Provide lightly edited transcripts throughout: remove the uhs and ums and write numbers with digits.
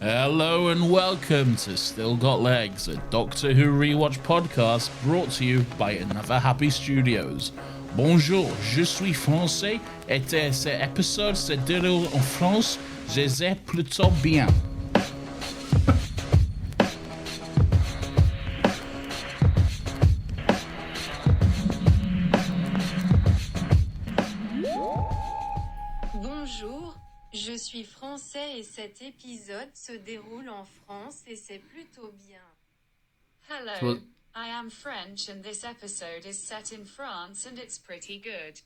Hello and welcome to Still Got Legs, a Doctor Who Rewatch podcast brought to you by Another Happy Studios. Bonjour, je suis français et cet épisode se déroule en France. Je sais plutôt bien. Bonjour, je suis français et cet épisode se déroule en France et c'est plutôt bien. Hello, I am French and this episode is set in France and it's pretty good.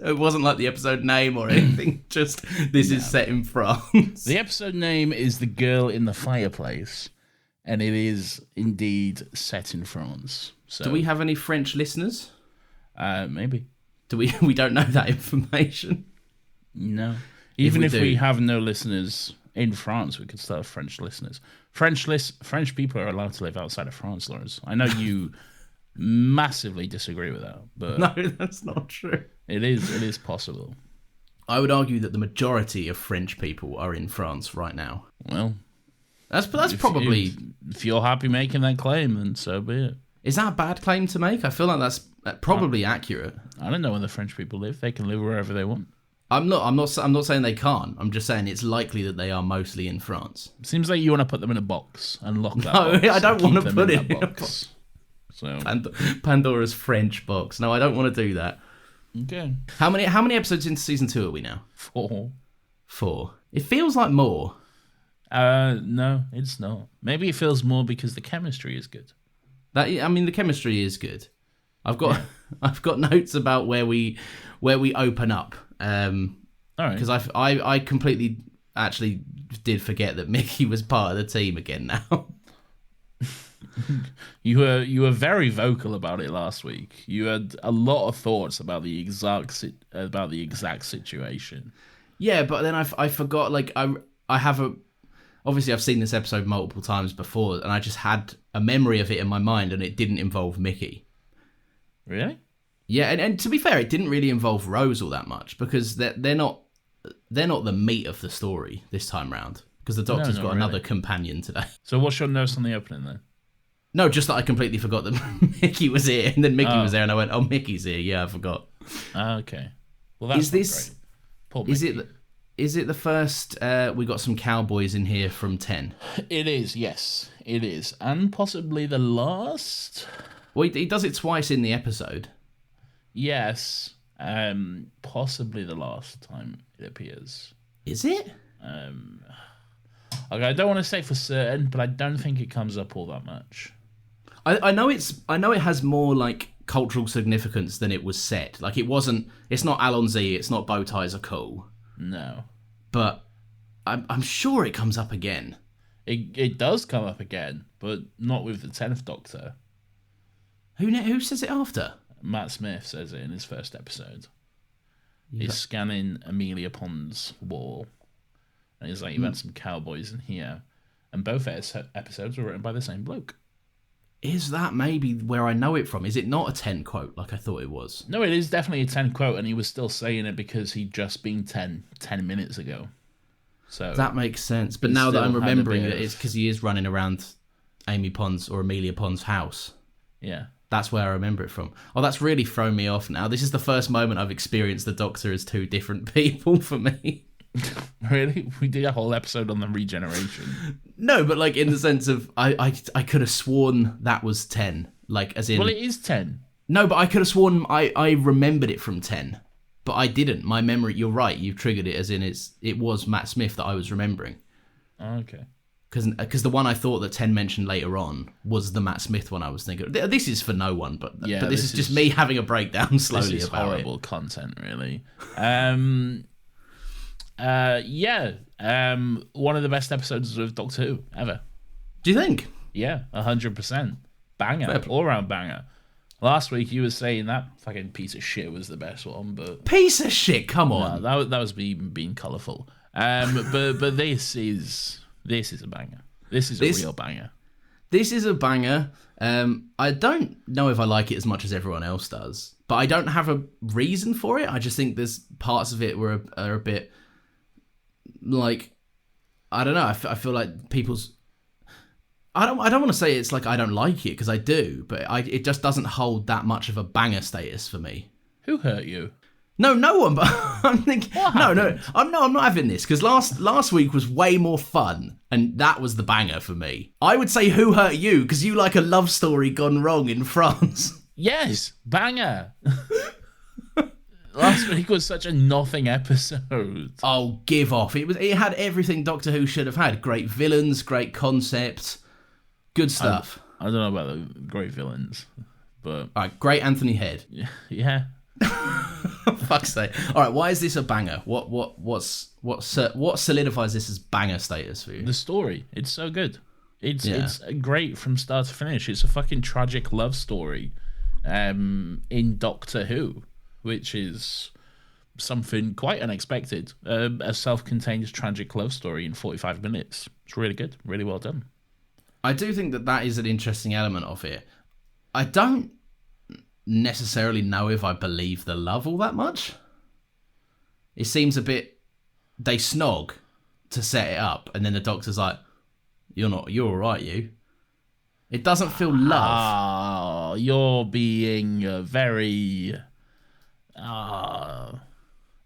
It wasn't like the episode name or anything, just this is set in France. The episode name is The Girl in the Fireplace, and it is indeed set in France. So, Do we have any French listeners? Maybe. Do we don't know that information. No. Even if do. we have no listeners in France, we could still have French listeners. French people are allowed to live outside of France, Lawrence. I know you massively disagree with that, but No, that's not true. it is possible. I would argue that the majority of French people are in France right now. Well, That's probably... if you're happy making that claim, then so be it. Is that a bad claim to make? I feel like that's probably accurate. I don't know where the French people live. They can live wherever they want. I'm not saying they can't. I'm just saying it's likely that they are mostly in France. Seems like you want to put them in a box and lock that No, box I don't and want keep to them put in it that in a box. So Pandora's French box. No, I don't want to do that. okay, How many episodes into season 2 are we now? 4. It feels like more. no, it's not. Maybe it feels more because the chemistry is good. The chemistry is good. I've got notes about where we open up. All right, Because I completely actually did forget that Mickey was part of the team again now. you were very vocal about it last week. You had a lot of thoughts about the exact situation. Yeah, but then I forgot. Like I have obviously I've seen this episode multiple times before, and I just had a memory of it in my mind, and it didn't involve Mickey. Really? Yeah, and to be fair, it didn't really involve Rose all that much because they're not the meat of the story this time round. Because the Doctor's got another companion today. So what's your notes on the opening then? No, just that I completely forgot that Mickey was here, and then Mickey was there, and I went, "Oh, Mickey's here." Yeah, I forgot. Okay. Well, that's great. Poor Mickey. Is it the first? We got some cowboys in here from 10. It is. Yes, it is, and possibly the last. Well, he does it twice in the episode. Yes, possibly the last time it appears. Is it? Okay, I don't want to say for certain, but I don't think it comes up all that much. I know it has more like cultural significance than it was set. Like it's not Alonzi, it's not bow ties are cool. No. But I'm sure it comes up again. It does come up again, but not with the 10th Doctor. Who says it after? Matt Smith says it in his first episode. He's scanning Amelia Pond's wall. And he's like, you've had some cowboys in here. And both episodes were written by the same bloke. Is that maybe where I know it from? Is it not a 10 quote like I thought it was? No, it is definitely a 10 quote, and he was still saying it because he'd just been 10 minutes ago. So that makes sense. But now that I'm remembering it, it's because he is running around Amy Pond's or Amelia Pond's house. Yeah. That's where I remember it from. Oh, that's really thrown me off now. This is the first moment I've experienced the Doctor as two different people for me. Really? We did a whole episode on the regeneration. No, but like in the sense of I could have sworn that was 10. Like as in... Well, it is 10. No, but I could have sworn I remembered it from 10. But I didn't. My memory... You're right. You've triggered it as in it was Matt Smith that I was remembering. Okay. Because the one I thought that 10 mentioned later on was the Matt Smith one I was thinking. This is for no one, but this is just me having a breakdown slowly this is about horrible content, really. One of the best episodes of Doctor Who ever. Do you think? Yeah, 100%. Banger. All-round banger. Last week you were saying that fucking piece of shit was the best one, but... Piece of shit, come on. No, that was me being colourful. But this is a banger. This is a real banger. This is a banger. I don't know if I like it as much as everyone else does, but I don't have a reason for it. I just think there's parts of it are a bit like I don't know. I feel like people's. I don't want to say it's like I don't like it because I do, but it just doesn't hold that much of a banger status for me. Who hurt you? No one. But I'm thinking, I'm not having this because last week was way more fun, and that was the banger for me. I would say Who Hurt You because you like a love story gone wrong in France. Yes, banger. Last week was such a nothing episode. Oh, give off! It had everything Doctor Who should have had. Great villains, great concept, good stuff. I don't know about the great villains, but all right, great Anthony Head. Yeah. Fuck's sake! All right, why is this a banger? What solidifies this as banger status for you? The story. It's so good. It's great from start to finish. It's a fucking tragic love story, in Doctor Who, which is something quite unexpected. A self-contained tragic love story in 45 minutes. It's really good. Really well done. I do think that is an interesting element of it. I don't necessarily know if I believe the love all that much. It seems a bit... They snog to set it up, and then the Doctor's like, you're all right, you. It doesn't feel love. You're being very...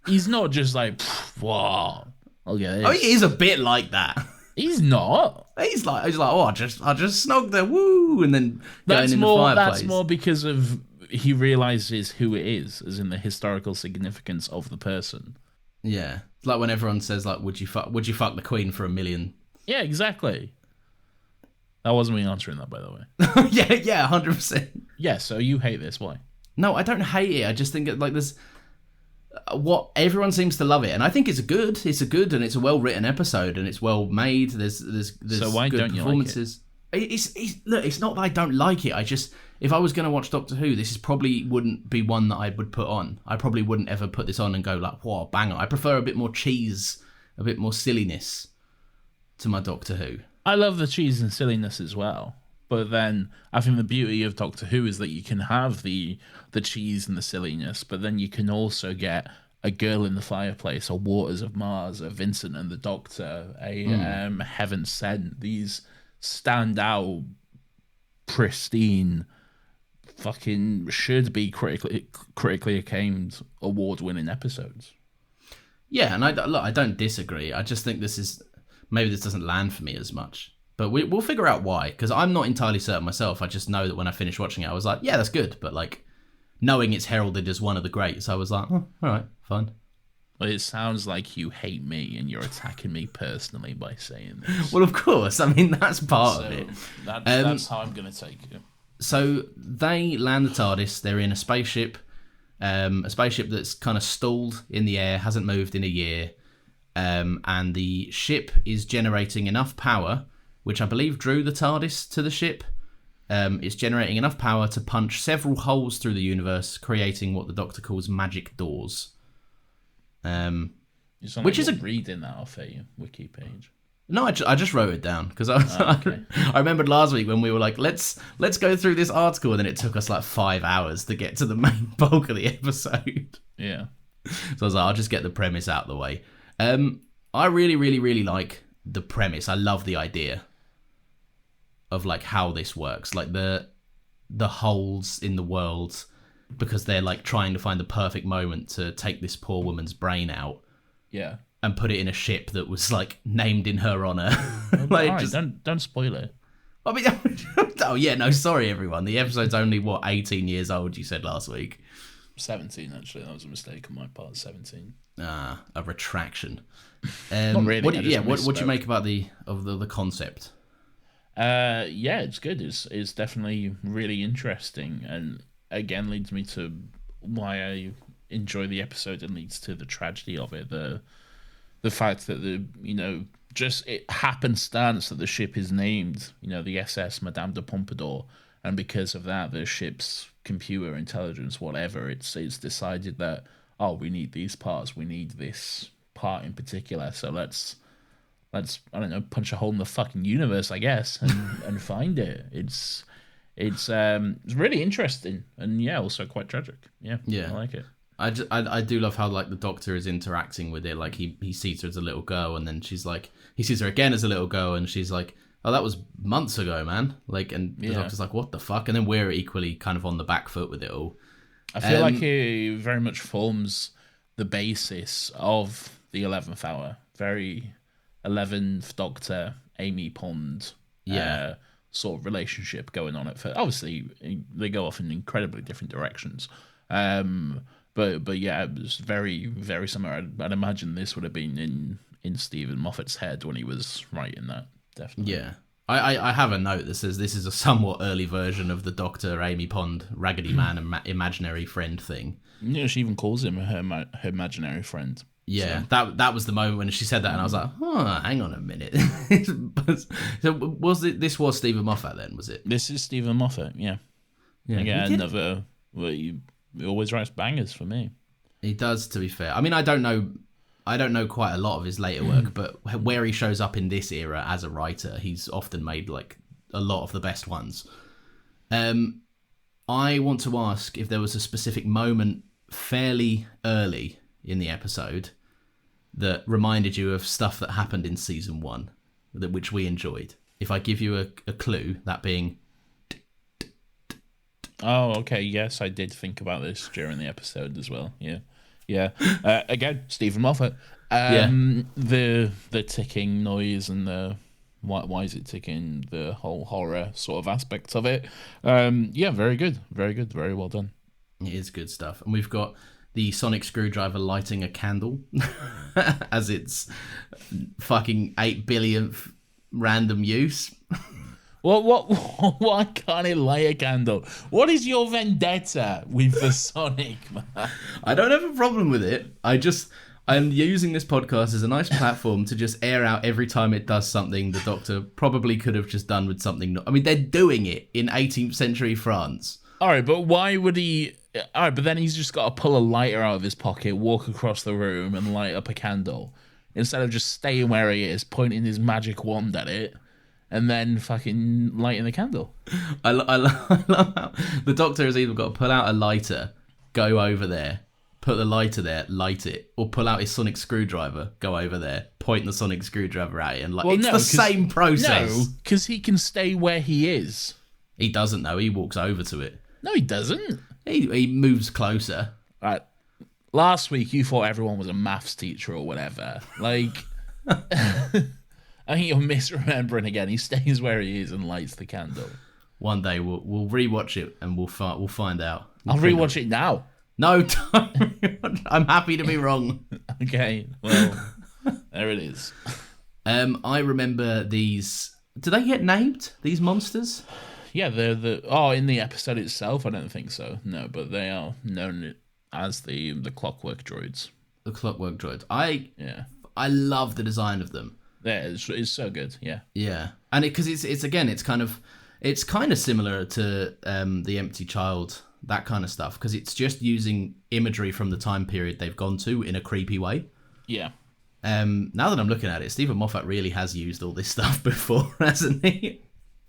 he's not just like, wow. Okay. Oh, he is a bit like that. He's not. He's like, oh, I just snogged her, woo, and then that's going in more, the fireplace. That's more because of he realizes who it is, as in the historical significance of the person. Yeah, it's like when everyone says like, would you fuck the Queen for $1 million? Yeah, exactly. That wasn't me answering that, by the way. yeah, 100%. Yeah, so you hate this? Why? No, I don't hate it. I just think it, like there's what everyone seems to love it, and I think it's a good and it's a well written episode and it's well made. There's so why good don't you performances. Like it? It's not that I don't like it. I just, if I was going to watch Doctor Who, this is probably wouldn't be one that I would put on. I probably wouldn't ever put this on and go like, "Whoa, banger!" I prefer a bit more cheese, a bit more silliness to my Doctor Who. I love the cheese and silliness as well. But then I think the beauty of Doctor Who is that you can have the cheese and the silliness, but then you can also get a Girl in the Fireplace, a Waters of Mars, a Vincent and the Doctor, a Heaven Sent. These stand out, pristine, fucking should be critically acclaimed, award-winning episodes. Yeah, and I don't disagree. I just think maybe this doesn't land for me as much. But we'll figure out why, because I'm not entirely certain myself. I just know that when I finished watching it, I was like, yeah, that's good. But like, knowing it's heralded as one of the greats, I was like, oh, all right, fine. Well, it sounds like you hate me and you're attacking me personally by saying this. Well, of course. I mean, that's part of it. That's how I'm going to take it. So they land the TARDIS. They're in a spaceship that's kind of stalled in the air, hasn't moved in a year. And the ship is generating enough power, which I believe drew the TARDIS to the ship. It's generating enough power to punch several holes through the universe, creating what the Doctor calls magic doors. Which is reading that off a wiki page. No, I just wrote it down because I remembered last week when we were like, let's go through this article, and then it took us like 5 hours to get to the main bulk of the episode. Yeah. So I was like, I'll just get the premise out of the way. I really, really, really like the premise. I love the idea of like how this works, like the holes in the world, because they're like trying to find the perfect moment to take this poor woman's brain out. Yeah. And put it in a ship that was like named in her honor. Like, all right, don't spoil it. I mean, oh yeah, no, sorry everyone. The episode's only 18 years old. You said last week. 17 actually. That was a mistake on my part. 17. A retraction. Not really. What do you make about the concept? Yeah, it's good. It's definitely really interesting, and again leads me to why I enjoy the episode and leads to the tragedy of it. The fact that just it happenstance that the ship is named, the SS Madame de Pompadour, and because of that, the ship's computer intelligence, whatever, it's decided that, oh, we need these parts, we need this part in particular, so let's I don't know, punch a hole in the fucking universe, I guess, and find it. It's really interesting and also quite tragic. Yeah, I like it. I do love how like the Doctor is interacting with it. Like he sees her as a little girl, and then she's like, he sees her again as a little girl, and she's like, oh, that was months ago, man. Like, and the Doctor's like, what the fuck? And then we're equally kind of on the back foot with it all. I feel like it very much forms the basis of the 11th Hour. Very 11th Doctor, Amy Pond, sort of relationship going on at first. Obviously, they go off in incredibly different directions. But yeah, it was very, very similar. I'd imagine this would have been in Stephen Moffat's head when he was writing that, definitely. Yeah. I have a note that says this is a somewhat early version of the Doctor, Amy Pond, Raggedy Man and imaginary friend thing. Yeah, she even calls him her imaginary friend. Yeah, so. that was the moment when she said that, and I was like, hang on a minute. So this was Stephen Moffat then, was it? This is Stephen Moffat, yeah. Again, another... Well, he always writes bangers for me. He does, to be fair. I mean, I don't know quite a lot of his later work, but where he shows up in this era as a writer, he's often made like a lot of the best ones. I want to ask if there was a specific moment fairly early in the episode that reminded you of stuff that happened in season 1, which we enjoyed. If I give you a clue, that being... Oh, okay. Yes, I did think about this during the episode as well. Yeah. Again, Stephen Moffat. The ticking noise and the why is it ticking? The whole horror sort of aspect of it. Very good, very well done. It is good stuff, and we've got the sonic screwdriver lighting a candle as its fucking 8 billionth random use. Why can't it light a candle? What is your vendetta with the Sonic, man? I don't have a problem with it. I'm using this podcast as a nice platform to just air out every time it does something the Doctor probably could have just done with something. I mean, they're doing it in 18th century France. All right, but why would he... All right, but then he's just got to pull a lighter out of his pocket, walk across the room and light up a candle. Instead of just staying where he is, pointing his magic wand at it, and then fucking lighting the candle. I love how the Doctor has either got to pull out a lighter, go over there, put the lighter there, light it, or pull out his sonic screwdriver, go over there, point the sonic screwdriver at it, and it's the same process. No, because he can stay where he is. He doesn't, though. He walks over to it. No, he doesn't. He moves closer. Right. Last week, you thought everyone was a maths teacher or whatever. Like... I think you're misremembering again. He stays where he is and lights the candle. One day we'll rewatch it and we'll find out. I'll rewatch it now. No, don't. I'm happy to be wrong. Okay, well, there it is. I remember these. Do they get named? These monsters? Yeah, they're in the episode itself, I don't think so. No, but they are known as the clockwork droids. The clockwork droids. I love the design of them. Yeah, it's so good. Yeah, and because it's kind of similar to The Empty Child, that kind of stuff, because it's just using imagery from the time period they've gone to in a creepy way. Yeah. Now that I'm looking at it, Stephen Moffat really has used all this stuff before, hasn't he?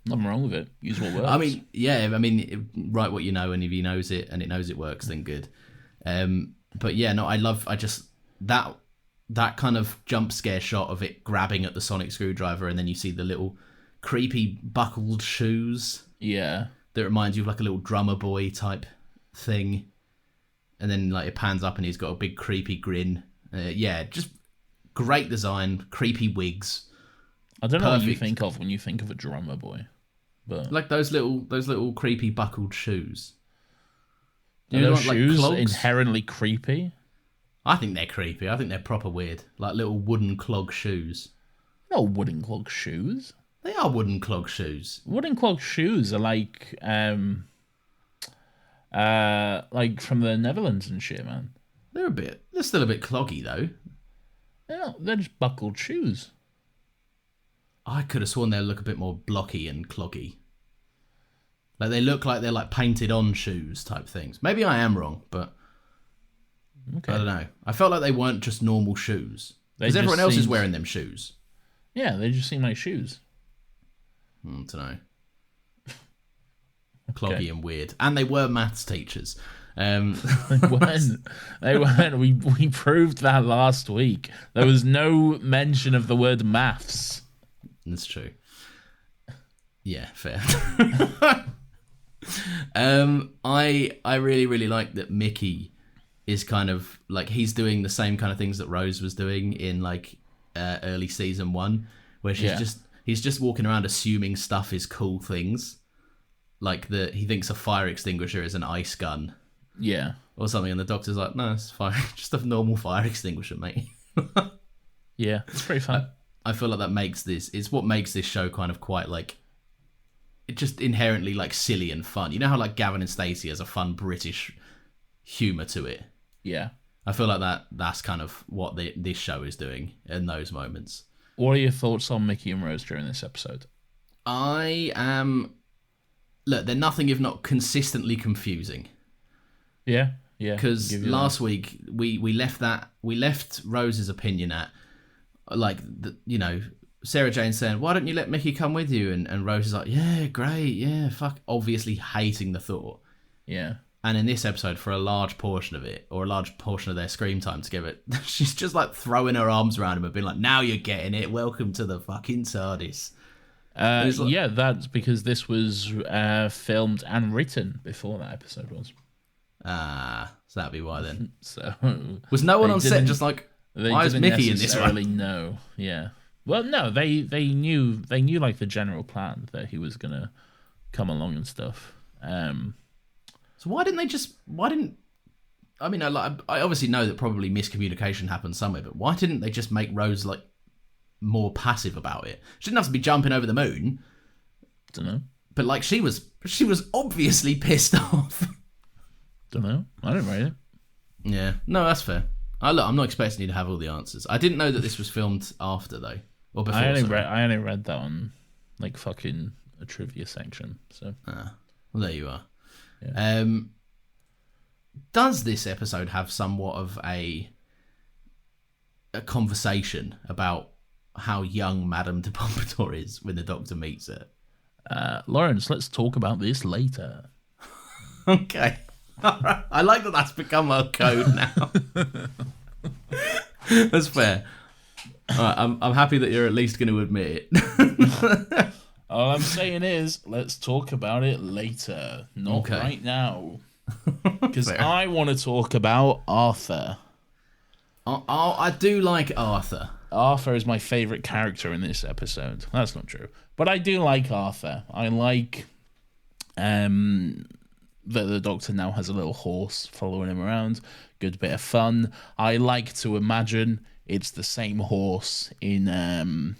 Nothing wrong with it. Use what works. I mean, write what you know, and if he knows it and it knows it works, then good. But yeah, no, I just that kind of jump scare shot of it grabbing at the sonic screwdriver, and then you see the little creepy buckled shoes. Yeah. That reminds you of like a little drummer boy type thing. And then like it pans up and he's got a big creepy grin. Just great design, creepy wigs. I don't know what you think of when you think of a drummer boy. But like those little creepy buckled shoes. Are those shoes inherently creepy? I think they're creepy. I think they're proper weird. Like little wooden clog shoes. No wooden clog shoes. They are wooden clog shoes. Wooden clog shoes are like from the Netherlands and shit, man. They're still a bit cloggy though. They're just buckled shoes. I could have sworn they look a bit more blocky and cloggy. Like they look like they're like painted on shoes type things. Maybe I am wrong, but okay. I don't know. I felt like they weren't just normal shoes. Because everyone else is wearing them shoes. Yeah, they just seem like shoes. I don't know. Cloggy and weird. And they were maths teachers. They weren't. We proved that last week. There was no mention of the word maths. That's true. Yeah, fair. I really, really like that Mickey is kind of like, he's doing the same kind of things that Rose was doing in like early season 1, where he's just walking around assuming stuff is cool things. Like he thinks a fire extinguisher is an ice gun. Yeah. Or something, and the Doctor's like, no, it's fire, just a normal fire extinguisher, mate. Yeah, it's pretty fun. I feel like it's what makes this show kind of quite like, it's just inherently like silly and fun. You know how like Gavin and Stacey has a fun British humour to it? Yeah. I feel like that's kind of what this show is doing in those moments. What are your thoughts on Mickey and Rose during this episode? Look, they're nothing if not consistently confusing. Yeah. Because last week we left Rose's opinion at like Sarah Jane saying, why don't you let Mickey come with you? And Rose is like, yeah, great, yeah, fuck, obviously hating the thought. Yeah. And in this episode, for a large portion of it, or a large portion of their screen time together, she's just like throwing her arms around him and being like, now you're getting it, welcome to the fucking TARDIS. Yeah, that's because this was filmed and written before that episode was. So that'd be why then. So was no one on set just like, why is Mickey in this one? No, yeah. Well, no, they knew like the general plan that he was gonna come along and stuff. So why didn't I mean, I obviously know that probably miscommunication happened somewhere, but why didn't they just make Rose like more passive about it? She didn't have to be jumping over the moon. Don't know. But like she was obviously pissed off. Don't know. I didn't read it. Yeah. No, that's fair. I'm not expecting you to have all the answers. I didn't know that this was filmed after though. Or before. I only read that on like fucking a trivia section. So well, there you are. Yeah. Does this episode have somewhat of a conversation about how young Madame de Pompadour is when the Doctor meets her? Lawrence, let's talk about this later. Okay. I like that that's become our code now. That's fair. All right, I'm happy that you're at least going to admit it. All I'm saying is, let's talk about it later, not right now. Because I want to talk about Arthur. I do like Arthur. Arthur is my favourite character in this episode. That's not true. But I do like Arthur. I like that the Doctor now has a little horse following him around. Good bit of fun. I like to imagine it's the same horse in the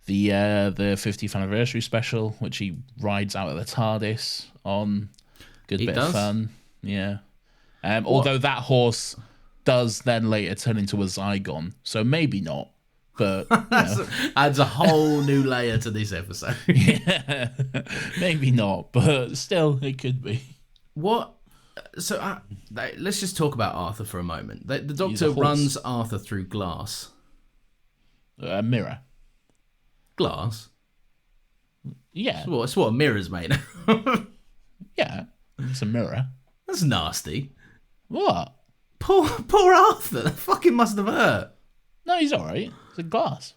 50th anniversary special, which he rides out of the TARDIS on. Good bit of fun. Yeah. Although that horse does then later turn into a Zygon, so maybe not. But adds a whole new layer to this episode. Yeah, maybe not, but still, it could be. What? So let's just talk about Arthur for a moment. The Doctor runs Arthur through glass. A mirror. Glass? Yeah. It's what a mirror's made of. Yeah, it's a mirror. That's nasty. What? Poor Arthur. That fucking must have hurt. No, he's alright. It's a glass.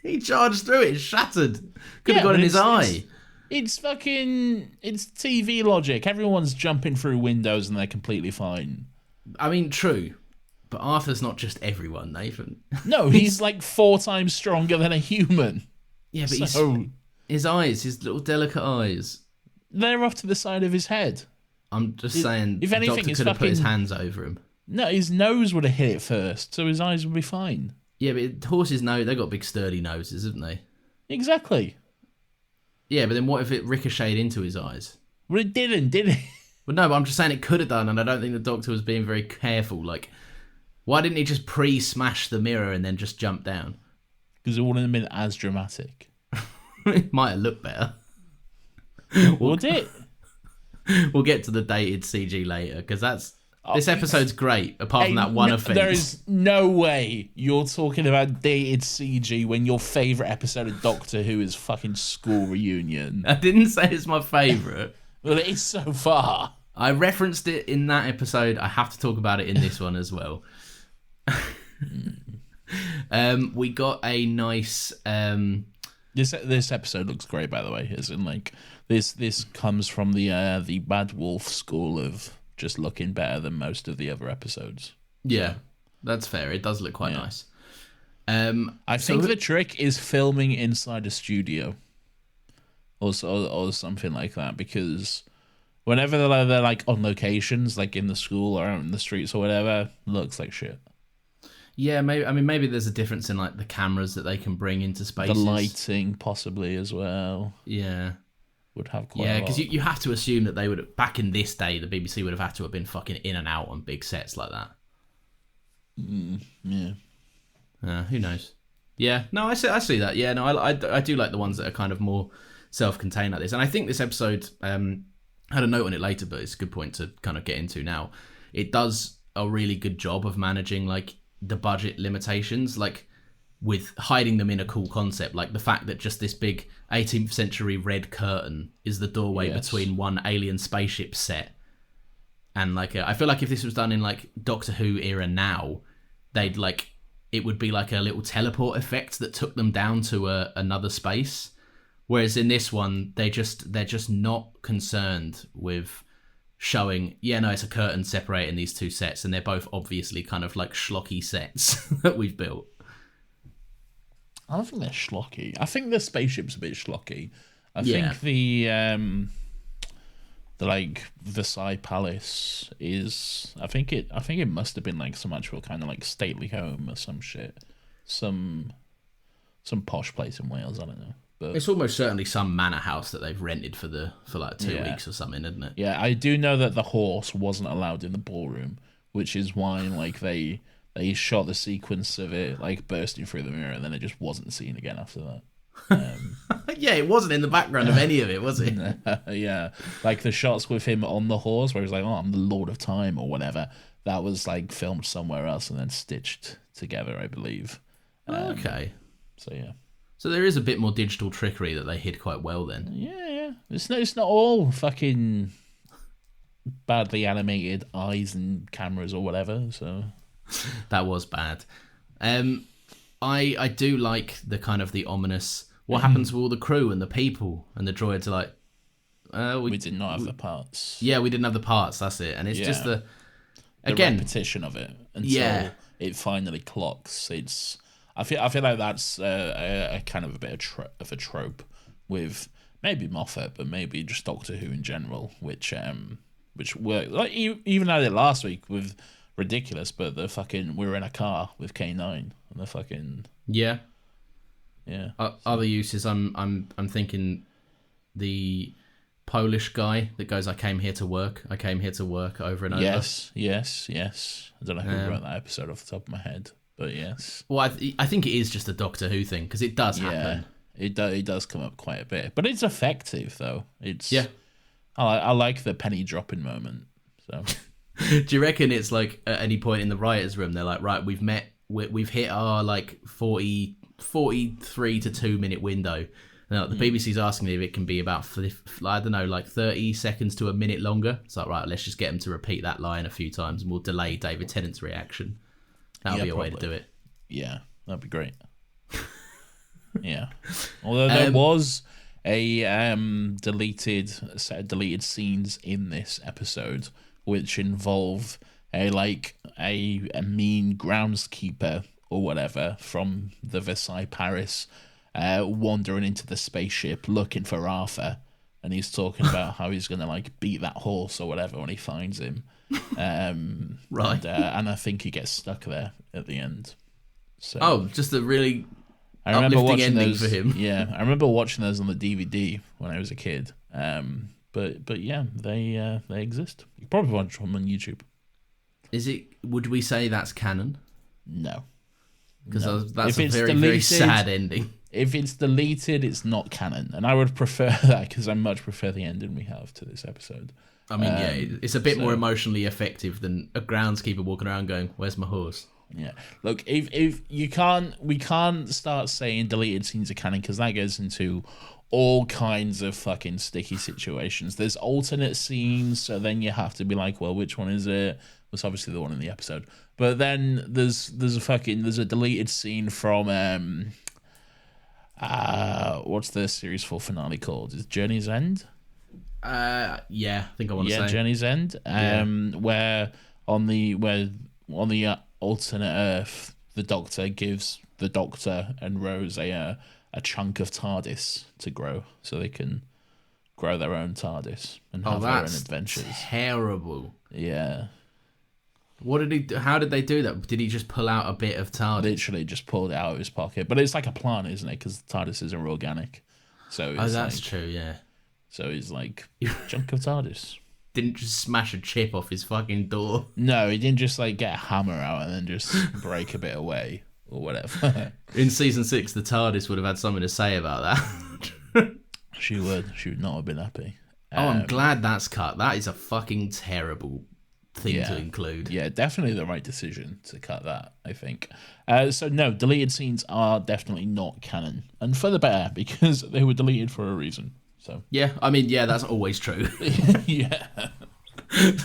He charged through it. It's shattered. Could have got in his eye. It's TV logic. Everyone's jumping through windows and they're completely fine. I mean, true. But Arthur's not just everyone, Nathan. No, he's like 4 times stronger than a human. Yeah, but his eyes, his little delicate eyes. They're off to the side of his head. I'm just saying, if anything, the Doctor could have put his hands over him. No, his nose would have hit it first, so his eyes would be fine. Yeah, but horses' nose, they've got big sturdy noses, haven't they? Exactly. Yeah, but then what if it ricocheted into his eyes? Well, it didn't, did it? Well, no, but I'm just saying it could have done, and I don't think the Doctor was being very careful. Like, why didn't he just pre-smash the mirror and then just jump down? Because it wouldn't have been as dramatic. It might have looked better. Would it? We'll get to the dated CG later, because this episode's great, apart from that one offence. There is no way you're talking about dated CG when your favourite episode of Doctor Who is fucking School Reunion. I didn't say it's my favourite. Well, it is so far. I referenced it in that episode. I have to talk about it in this one as well. We got a nice. This episode looks great, by the way. As in, like this comes from the Bad Wolf school of just looking better than most of the other episodes. Yeah, that's fair. It does look quite nice. I think the trick is filming inside a studio, or something like that, because whenever they're like on locations, like in the school or out in the streets or whatever, looks like shit. Yeah, maybe there's a difference in like the cameras that they can bring into spaces. The lighting, possibly as well. Yeah, would have quite. Yeah, because you have to assume that they would back in this day, the BBC would have had to have been fucking in and out on big sets like that. Yeah. Who knows? Yeah, no, I see that. Yeah, no, I do like the ones that are kind of more self-contained like this. And I think this episode had a note on it later, but it's a good point to kind of get into now. It does a really good job of managing like the budget limitations, like with hiding them in a cool concept, like the fact that just this big 18th century red curtain is the doorway between one alien spaceship set. And like, I feel like if this was done in like Doctor Who era now, they'd like, it would be like a little teleport effect that took them down to another space. Whereas in this one, they're just not concerned with showing, it's a curtain separating these two sets, and they're both obviously kind of like schlocky sets that we've built. I don't think they're schlocky. I think the spaceship's a bit schlocky. I think the Versailles Palace is. I think it must have been like some actual kind of like stately home or some shit, some posh place in Wales. I don't know. But it's almost certainly some manor house that they've rented for like 2 weeks or something, isn't it? Yeah, I do know that the horse wasn't allowed in the ballroom, which is why like they shot the sequence of it like bursting through the mirror, and then it just wasn't seen again after that. Yeah, it wasn't in the background of any of it, was it? Yeah, like the shots with him on the horse, where he's like, "Oh, I'm the Lord of Time" or whatever. That was like filmed somewhere else and then stitched together, I believe. Okay. So yeah. So there is a bit more digital trickery that they hid quite well then. Yeah. It's not all fucking badly animated eyes and cameras or whatever. So that was bad. I do like the kind of the ominous. What happens to all the crew and the people, and the droids are like, we did not have the parts. Yeah, we didn't have the parts. That's it, and it's just the repetition of it until it finally clocks. I feel like that's a kind of a bit of a trope with maybe Moffat, but maybe just Doctor Who in general, which worked. Like even I did last week with Ridiculous, but the fucking we're in a car with K9 and the fucking yeah. Other uses, I'm thinking the Polish guy that goes, I came here to work over and over. Yes. I don't know who wrote that episode off the top of my head. But yes. Well, I think it is just a Doctor Who thing, because it does happen. It does come up quite a bit, but it's effective though. I like the penny dropping moment. So, do you reckon it's like at any point in the writers' room they're like, right, we've hit our like 43 to 2 minute window. Now the BBC's asking me if it can be about I don't know, like 30 seconds to a minute longer. It's like, right, let's just get them to repeat that line a few times, and we'll delay David Tennant's reaction. That'll be a way to do it. Yeah, that'd be great. Yeah. Although there was a set of deleted scenes in this episode which involve a mean groundskeeper or whatever from the Versailles Paris wandering into the spaceship looking for Arthur, and he's talking about how he's gonna like beat that horse or whatever when he finds him. Right. And I think he gets stuck there at the end. So just a really uplifting ending for him. Yeah, I remember watching those on the DVD when I was a kid. But yeah, they exist. You can probably watch them on YouTube. Would we say that's canon? No, because that's a very, very sad ending. If it's deleted, it's not canon, and I would prefer that because I much prefer the ending we have to this episode. I mean, it's a bit more emotionally effective than a groundskeeper walking around going, "Where's my horse?" Yeah, look, if we can't start saying deleted scenes are canon, because that goes into all kinds of fucking sticky situations. There's alternate scenes, so then you have to be like, well, which one is it? It's obviously the one in the episode. But then there's a deleted scene from what's the series 4 finale called? Is it Journey's End? Yeah, I think I want to say Journey's End. Where on the alternate Earth, the Doctor gives the Doctor and Rose a chunk of TARDIS to grow, so they can grow their own TARDIS and have their own adventures. Terrible. Yeah. What did he do? How did they do that? Did he just pull out a bit of TARDIS? Literally just pulled it out of his pocket. But it's like a plant, isn't it? Because TARDIS isn't organic. So it's that's true, yeah. So he's like, chunk of TARDIS. Didn't just smash a chip off his fucking door. No, he didn't just like get a hammer out and then just break a bit away or whatever. In season 6, the TARDIS would have had something to say about that. She would. She would not have been happy. I'm glad that's cut. That is a fucking terrible thing to include. Yeah, definitely the right decision to cut that, I think. So no, deleted scenes are definitely not canon. And for the better, because they were deleted for a reason. So yeah, I mean, yeah, that's always true. Yeah.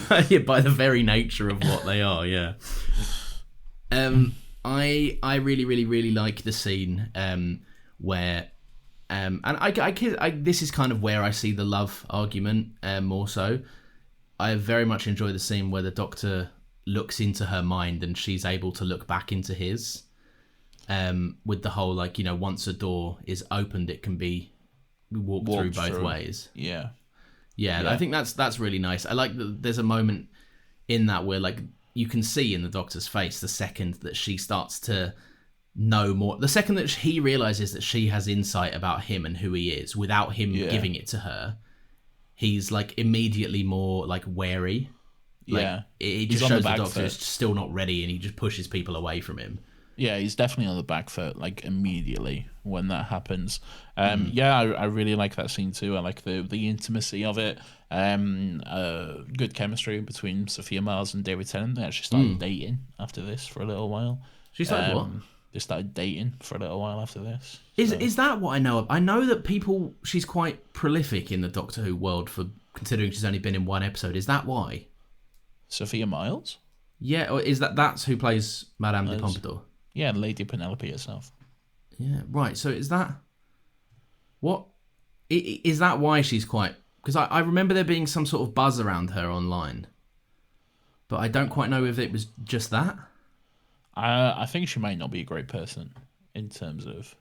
By the very nature of what they are, yeah. I really, really, really like the scene where and I this is kind of where I see the love argument more so. I very much enjoy the scene where the Doctor looks into her mind and she's able to look back into his. With the whole, like, you know, once a door is opened, it can be walked through both ways. Yeah. Yeah, I think that's really nice. I like that there's a moment in that where, like, you can see in the Doctor's face the second that she starts to know more, the second that he realizes that she has insight about him and who he is without him giving it to her, he's like immediately more like wary. Like, it just shows the Doctor is still not ready and he just pushes people away from him. Yeah, he's definitely on the back foot, like, immediately when that happens. Yeah, I really like that scene too. I like the intimacy of it. Good chemistry between Sophia Myles and David Tennant. They actually started dating after this for a little while. She started what? They started dating for a little while after this. Is that what I know of? I know that she's quite prolific in the Doctor Who world, for considering she's only been in one episode. Is that why? Sophia Myles? Yeah, or is that's who plays Madame de Pompadour? Yeah, Lady Penelope herself. Yeah, right. So is that what? Is that why she's quite? Because I remember there being some sort of buzz around her online, but I don't quite know if it was just that. I think she might not be a great person in terms of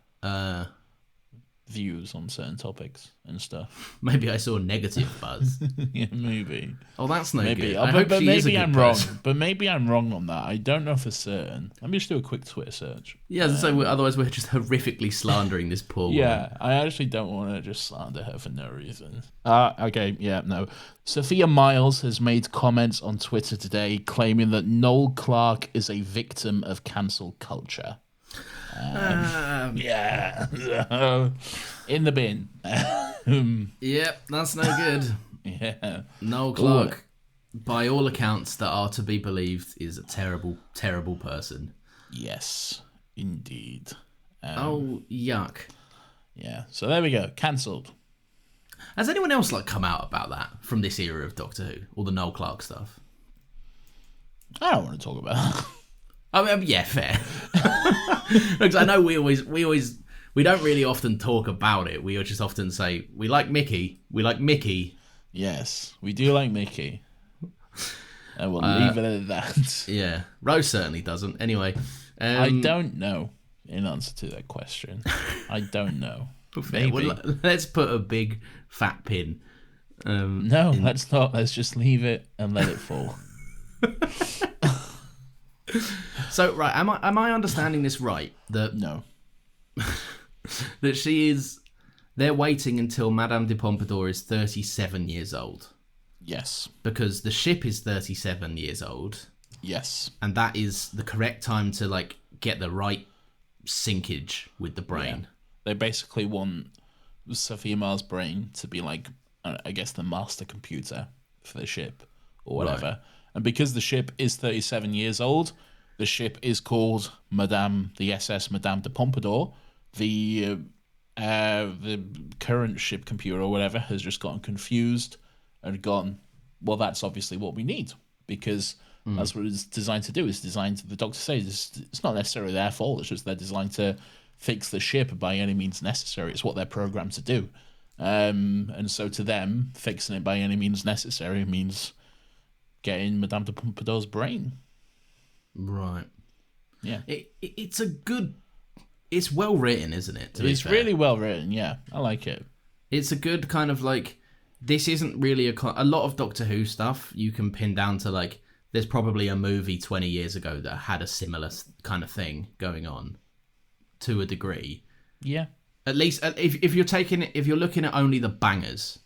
views on certain topics and stuff. Maybe I saw negative buzz. Yeah, maybe. Oh, that's no good. But maybe I'm wrong. But maybe I'm wrong on that. I don't know for certain. Let me just do a quick Twitter search. Yeah, so otherwise we're just horrifically slandering this poor woman. Yeah, I actually don't want to just slander her for no reason. Okay, yeah, no. Sophia Myles has made comments on Twitter today claiming that Noel Clarke is a victim of cancel culture. Yeah. In the bin. Yep, that's no good. Yeah. Noel Clarke, by all accounts that are to be believed, is a terrible, terrible person. Yes, indeed. Yuck. Yeah, so there we go. Cancelled. Has anyone else come out about that from this era of Doctor Who? All the Noel Clarke stuff? I don't want to talk about that. I mean, yeah, fair. Because I know we don't really often talk about it. We just often say, we like Mickey. We like Mickey. Yes, we do like Mickey. And we'll leave it at that. Yeah, Rose certainly doesn't. Anyway. I don't know in answer to that question. I don't know. Maybe. Well, let's put a big fat pin. Let's not. Let's just leave it and let it fall. So, right, am I understanding this right? No. That they're waiting until Madame de Pompadour is 37 years old. Yes. Because the ship is 37 years old. Yes. And that is the correct time to, get the right syncage with the brain. Yeah. They basically want Sophia Myles' brain to be, I guess, the master computer for the ship or whatever. Right. And because the ship is 37 years old, the ship is called the SS Madame de Pompadour. The the current ship computer or whatever has just gotten confused and gone, well, that's obviously what we need, because that's what it's designed to do. It's designed to, the Doctor says, it's not necessarily their fault, it's just they're designed to fix the ship by any means necessary. It's what they're programmed to do. And so to them, fixing it by any means necessary means getting Madame de Pompadour's brain. Right. Yeah. It's well written, isn't it? It's really well written, yeah. I like it. It's a good kind of like, this isn't really a lot of Doctor Who stuff you can pin down to like, there's probably a movie 20 years ago that had a similar kind of thing going on to a degree. Yeah. At least if you're looking at only the bangers,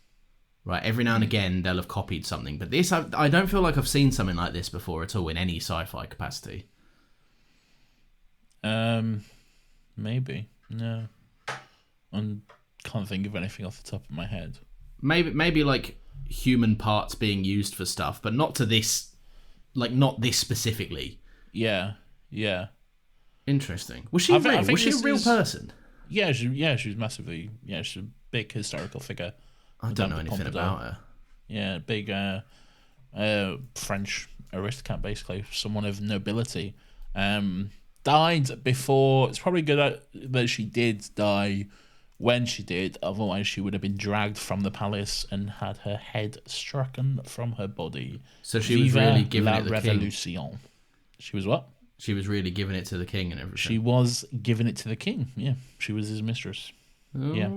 right? Every now and again they'll have copied something, but this I don't feel like I've seen something like this before at all in any sci-fi capacity. Maybe no. I can't think of anything off the top of my head. Maybe like human parts being used for stuff, but not to this, like not this specifically. Yeah. Interesting. Was she a real person? Yeah, she was massively. Yeah, she's a big historical figure. I don't know anything about her. Yeah, big French aristocrat, basically, someone of nobility. Died before. It's probably good that she did die when she did. Otherwise, she would have been dragged from the palace and had her head stricken from her body. So she was really giving it the Revolution. king. She was what? She was really giving it to the king and everything. She was giving it to the king. Yeah, she was his mistress. Oh. Yeah.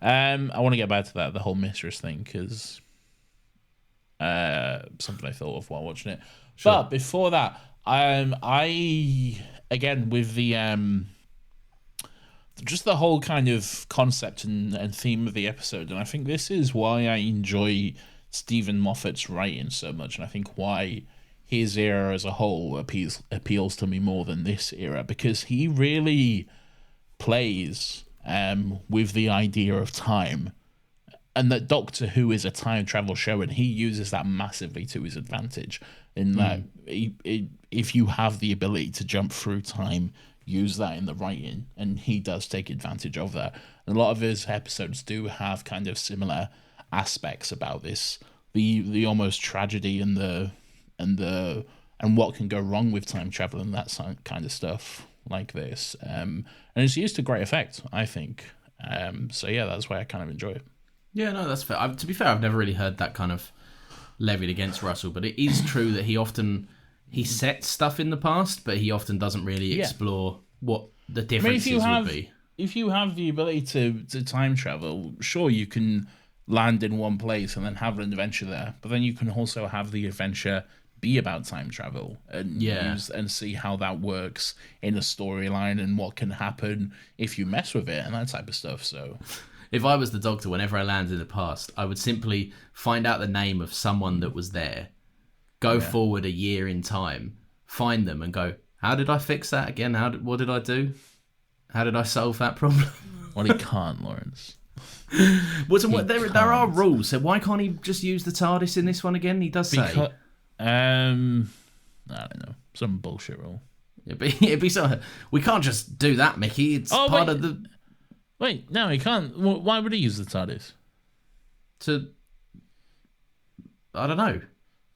I want to get back to that, the whole mistress thing, because something I thought of while watching it. Sure. But before that, I again with the just the whole kind of concept and theme of the episode, and I think this is why I enjoy Stephen Moffat's writing so much, and I think why his era as a whole appeals to me more than this era, because he really plays with the idea of time, and that Doctor Who is a time travel show, and he uses that massively to his advantage. In that, if you have the ability to jump through time, use that in the writing, and he does take advantage of that. And a lot of his episodes do have kind of similar aspects about this, the almost tragedy and what can go wrong with time travel and that kind of stuff like this. And it's used to great effect, I think. So yeah, that's why I kind of enjoy it. Yeah, no, that's fair. To be fair, I've never really heard that kind of levied against Russell, but it is true that he sets stuff in the past, but he often doesn't really explore what the differences would be. If you have the ability to time travel, sure, you can land in one place and then have an adventure there, but then you can also have the adventure be about time travel and use and see how that works in a storyline and what can happen if you mess with it and that type of stuff. So if I was the Doctor, whenever I landed in the past, I would simply find out the name of someone that was there, go forward a year in time, find them and go, how did I fix that again? What did I do? How did I solve that problem? Well, he can't, Lawrence. There are rules, so why can't he just use the TARDIS in this one again? He does say. I don't know, some bullshit rule. It'd be so. We can't just do that, Mickey. It's part of the. Wait, no, he can't. Why would he use the TARDIS? I don't know.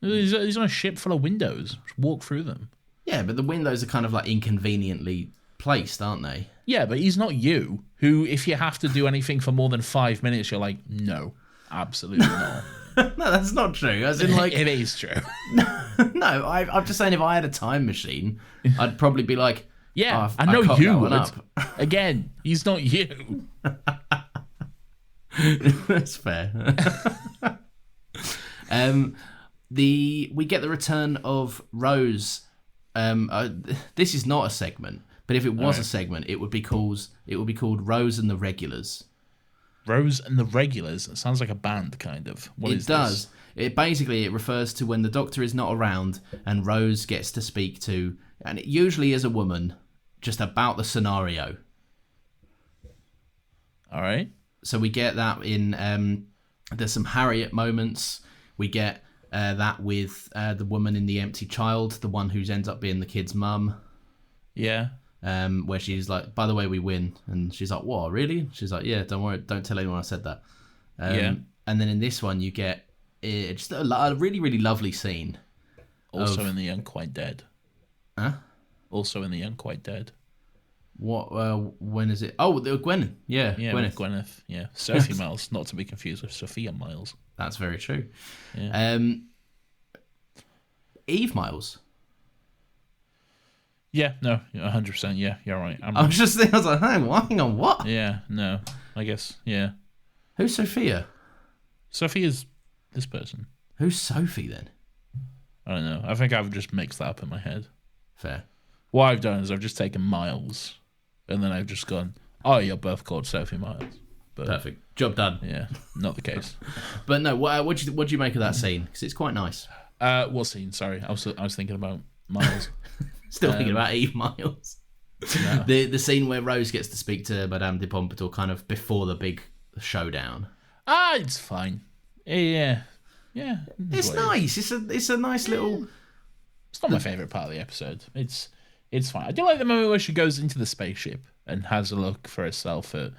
He's on a ship full of windows. Just walk through them. Yeah, but the windows are kind of like inconveniently placed, aren't they? Yeah, but he's not you, who, if you have to do anything for more than 5 minutes, you're like, no, absolutely not. No, that's not true. As in, like, it is true. No, I'm just saying, if I had a time machine, I'd probably be like, yeah, I know you would. Again, he's not you. That's fair. We get the return of Rose. This is not a segment, but if it was a segment, it would be called Rose and the Regulars. Rose and the Regulars. It sounds like a band, kind of. It does. It refers to when the Doctor is not around and Rose gets to speak to, and it usually is a woman, just about the scenario. All right. So we get that in. There's some Harriet moments. We get that with the woman in The Empty Child, the one who ends up being the kid's mum. Yeah. where she's like, by the way, we win. And she's like, what, really? She's like, yeah, don't worry, don't tell anyone I said that. And then in this one, you get just a really, really lovely scene. Also in The Unquite Dead. Huh? Also in The Unquite Dead. What? When is it? Oh, Gwen. Yeah, Gwyneth. Gwyneth. Yeah, Sophie Miles, not to be confused with Sophia Miles. That's very true. Yeah. Eve Miles. Yeah, no, 100%. Yeah, you're right. I was just thinking, I was like, hang on, what? Yeah, no, I guess, yeah. Who's Sophia? Sophia's this person. Who's Sophie then? I don't know. I think I've just mixed that up in my head. Fair. What I've done is I've just taken Miles, and then I've just gone, oh, you're both called Sophie Miles. But, perfect. Job done. Yeah, not the case. But no, what do you make of that scene? Because it's quite nice. What scene? Sorry, I was thinking about Miles. Still thinking about Eve Miles. No. The scene where Rose gets to speak to Madame de Pompadour kind of before the big showdown. It's fine. Yeah. It's nice. It's a nice little. It's not my favorite part of the episode. It's fine. I do like the moment where she goes into the spaceship and has a look for herself at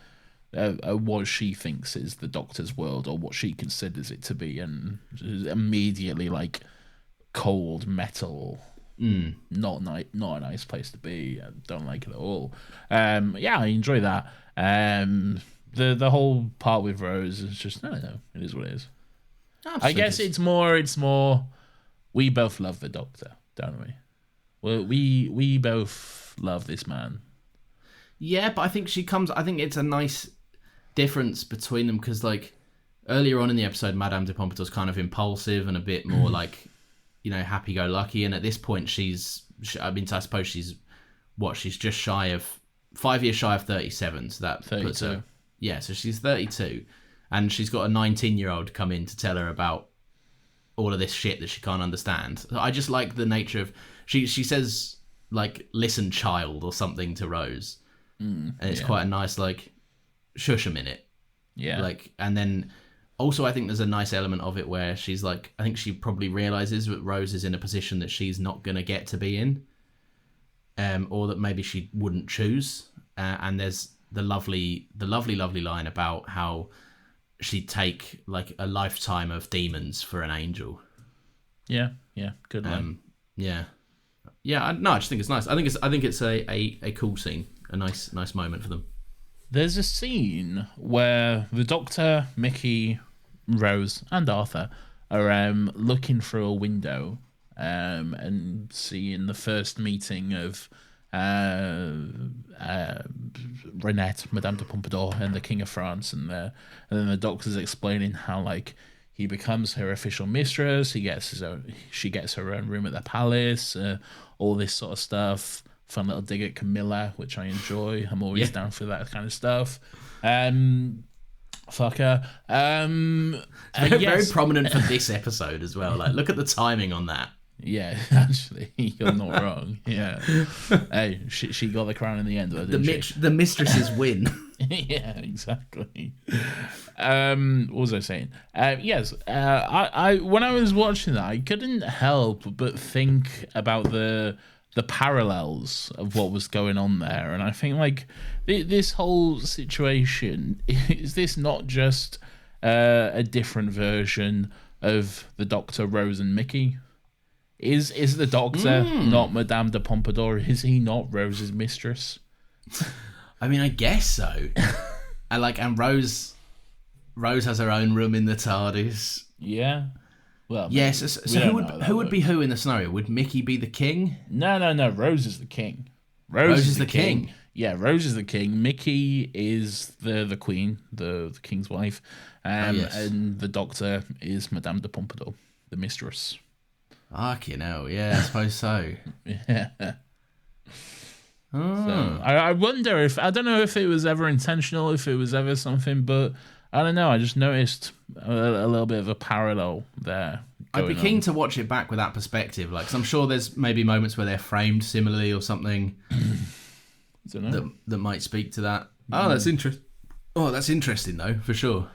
what she thinks is the Doctor's world, or what she considers it to be, and immediately like cold metal. Not a nice place to be. I don't like it at all. Yeah, I enjoy that. The whole part with Rose is just, I don't know. It is what it is. Absolutely. I guess it's more. We both love the Doctor, don't we? Well, we both love this man. Yeah, but I think I think it's a nice difference between them, because like earlier on in the episode, Madame de Pompadour's kind of impulsive and a bit more like, happy-go-lucky, and at this point I suppose she's just shy of 5 years shy of 37, so that 32. puts her, so she's 32, and she's got a 19-year-old come in to tell her about all of this shit that she can't understand. So I just like the nature of, she says like, listen child or something to Rose, and it's quite a nice like, shush a minute, and then also, I think there's a nice element of it where she's like, I think she probably realizes that Rose is in a position that she's not going to get to be in, or that maybe she wouldn't choose. And there's the lovely line about how she'd take like a lifetime of demons for an angel. Yeah, good line. I just think it's nice. I think it's a cool scene, a nice moment for them. There's a scene where the Doctor, Mickey, Rose, and Arthur are looking through a window and seeing the first meeting of Renette, Madame de Pompadour, and the King of France, and then the Doctor's explaining how like he becomes her official mistress. She gets her own room at the palace, all this sort of stuff. Fun little dig at Camilla, which I enjoy. I'm always down for that kind of stuff. Fuck her. Very prominent for this episode as well. Like, look at the timing on that. Yeah, actually, you're not wrong. Yeah. Hey, she got the crown in the end, though, didn't she? The mistresses win. Yeah, exactly. What was I saying? Yes, I when I was watching that, I couldn't help but think about the parallels of what was going on there, and I think like this whole situation, is this not just a different version of the Doctor, Rose, and Mickey? Is the Doctor not Madame de Pompadour? Is he not Rose's mistress? I mean, I guess so. and Rose has her own room in the TARDIS. Yeah. Well, yes. So who would be who in the scenario? Would Mickey be the king? No. Rose is the king. Rose is the king. Yeah, Rose is the king. Mickey is the queen, the king's wife, and the Doctor is Madame de Pompadour, the mistress. Fucking hell, yeah, I suppose so. Yeah. So, I wonder if, I don't know if it was ever intentional, if it was ever something, but I don't know. I just noticed a little bit of a parallel there. I'd be keen to watch it back with that perspective, like, 'cause I'm sure there's maybe moments where they're framed similarly or something. I don't know. That might speak to that. Oh, that's interesting. Oh, that's interesting though, for sure.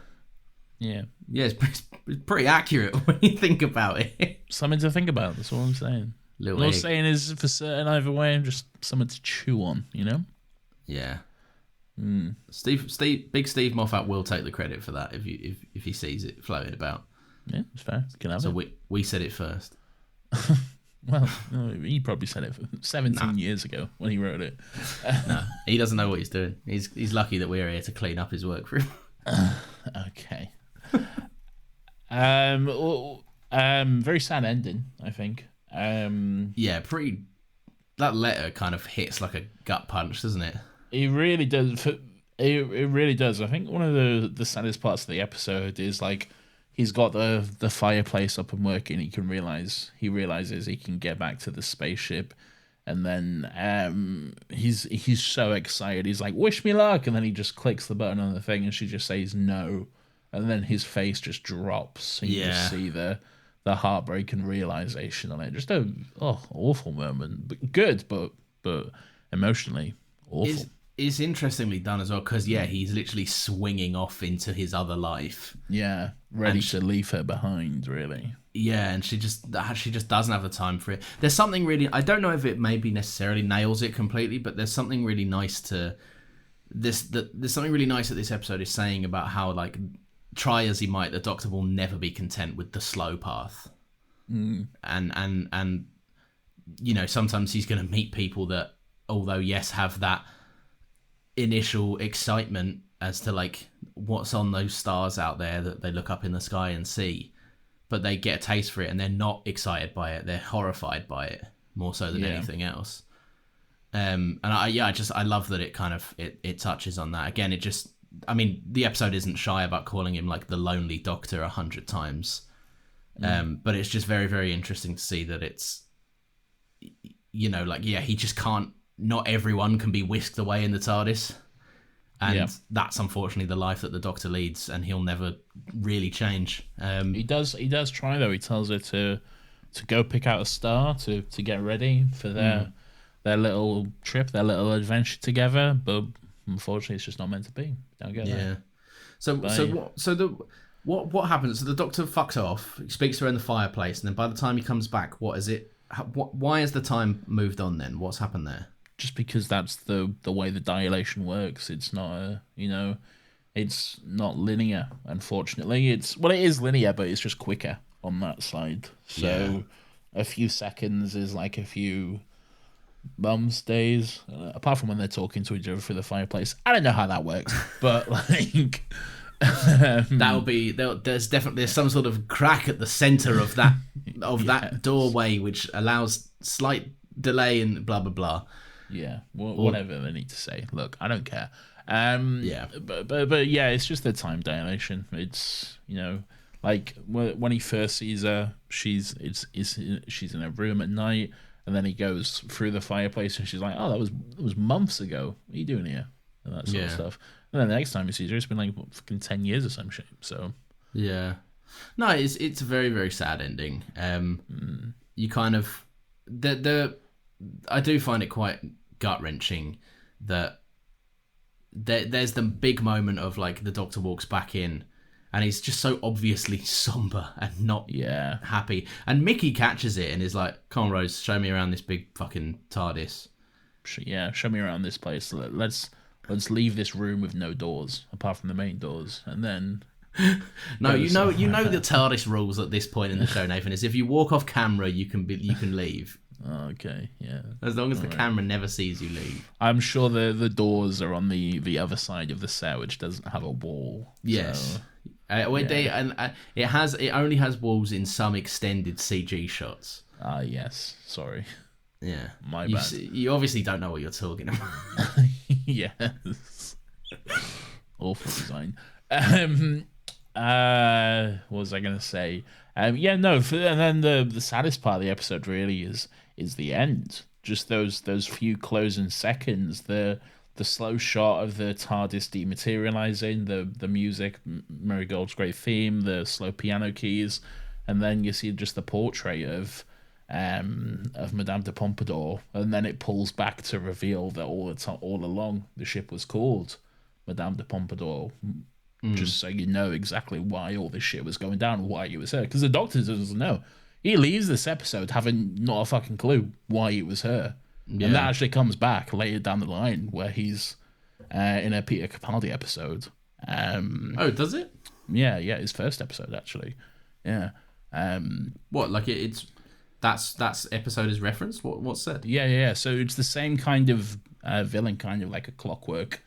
Yeah. Yeah, it's pretty accurate when you think about it. Something to think about. That's all I'm saying. Little Not egg. saying is for certain either way. Just something to chew on, Yeah. Big Steve Moffat will take the credit for that if he sees it floating about. Yeah, it's fair. Can have So it. we said it first. Well, no, he probably said it 17 years ago when he wrote it. No, he doesn't know what he's doing. He's lucky that we're here to clean up his work for him. Okay. Very sad ending, I think. Yeah, pretty. That letter kind of hits like a gut punch, doesn't it? It really does. It really does. I think one of the saddest parts of the episode is like he's got the fireplace up and working. He realizes he can get back to the spaceship, and then he's so excited. He's like, "Wish me luck!" And then he just clicks the button on the thing, and she just says no, and then his face just drops. And you just see the heartbreak and realization on it. Just a awful moment, but good, but emotionally awful. It's interestingly done as well because he's literally swinging off into his other life. Yeah, ready to leave her behind, really. Yeah, and she just doesn't have the time for it. There's something really, I don't know if it maybe necessarily nails it completely, but there's something really nice to this. There's something really nice that this episode is saying about how, like, try as he might, the Doctor will never be content with the slow path. And sometimes he's going to meet people that, although have that initial excitement as to like what's on those stars out there that they look up in the sky and see, but they get a taste for it and they're not excited by it, they're horrified by it more so than anything else. And I love that it kind of it touches on that again. The episode isn't shy about calling him like the lonely Doctor 100 times, but it's just very, very interesting to see that it's he just can't. Not everyone can be whisked away in the TARDIS. And that's unfortunately the life that the Doctor leads, and he'll never really change. He does try, though. He tells her to go pick out a star to get ready for their little trip, their little adventure together, but unfortunately it's just not meant to be. Don't get that. What happens? So the Doctor fucks off, he speaks to her in the fireplace, and then by the time he comes back, what is it? Why has the time moved on then? What's happened there? Just because that's the way the dilation works. It's not it's not linear, unfortunately. It is linear, but it's just quicker on that side. So a few seconds is like a few months, days, apart from when they're talking to each other through the fireplace. I don't know how that works, but like that'll be there's some sort of crack at the center of that that doorway which allows slight delay and blah blah blah. Yeah, whatever they need to say. Look, I don't care. But it's just the time dilation. It's like when he first sees her, she's in a room at night, and then he goes through the fireplace, and she's like, "Oh, that was months ago. What are you doing here?" And that sort of stuff. And then the next time he sees her, it's been like fucking 10 years or some shit. So no, it's a very, very sad ending. You kind of I do find it quite gut-wrenching that there's the big moment of like the Doctor walks back in and he's just so obviously somber and not happy, and Mickey catches it and is like, "Come on, Rose, show me around this big fucking TARDIS." Show me around this place. Let's leave this room with no doors apart from the main doors, and then no, you know the TARDIS rules at this point in the show, Nathan, is if you walk off camera, you can leave. Okay, yeah. As long as the camera never sees you leave. I'm sure the doors are on the other side of the set, which doesn't have a wall. Yes. So, it only has walls in some extended CG shots. Yes. Sorry. Yeah. My bad. You obviously don't know what you're talking about. Yes. Awful design. What was I going to say? And then the saddest part of the episode really is the end. Just those few closing seconds, the slow shot of the TARDIS dematerializing, the music, Marigold's great theme, the slow piano keys, and then you see just the portrait of Madame de Pompadour, and then it pulls back to reveal that all along the ship was called Madame de Pompadour. Just so you know exactly why all this shit was going down, why he was there. Because the Doctor doesn't know. he leaves this episode having not a fucking clue why it was her. Yeah. And that actually comes back later down the line where he's in a Peter Capaldi episode. Oh, does it? Yeah, his first episode actually. Yeah. What? Like that's episode is referenced? What's said? Yeah. So it's the same kind of villain, kind of like a clockwork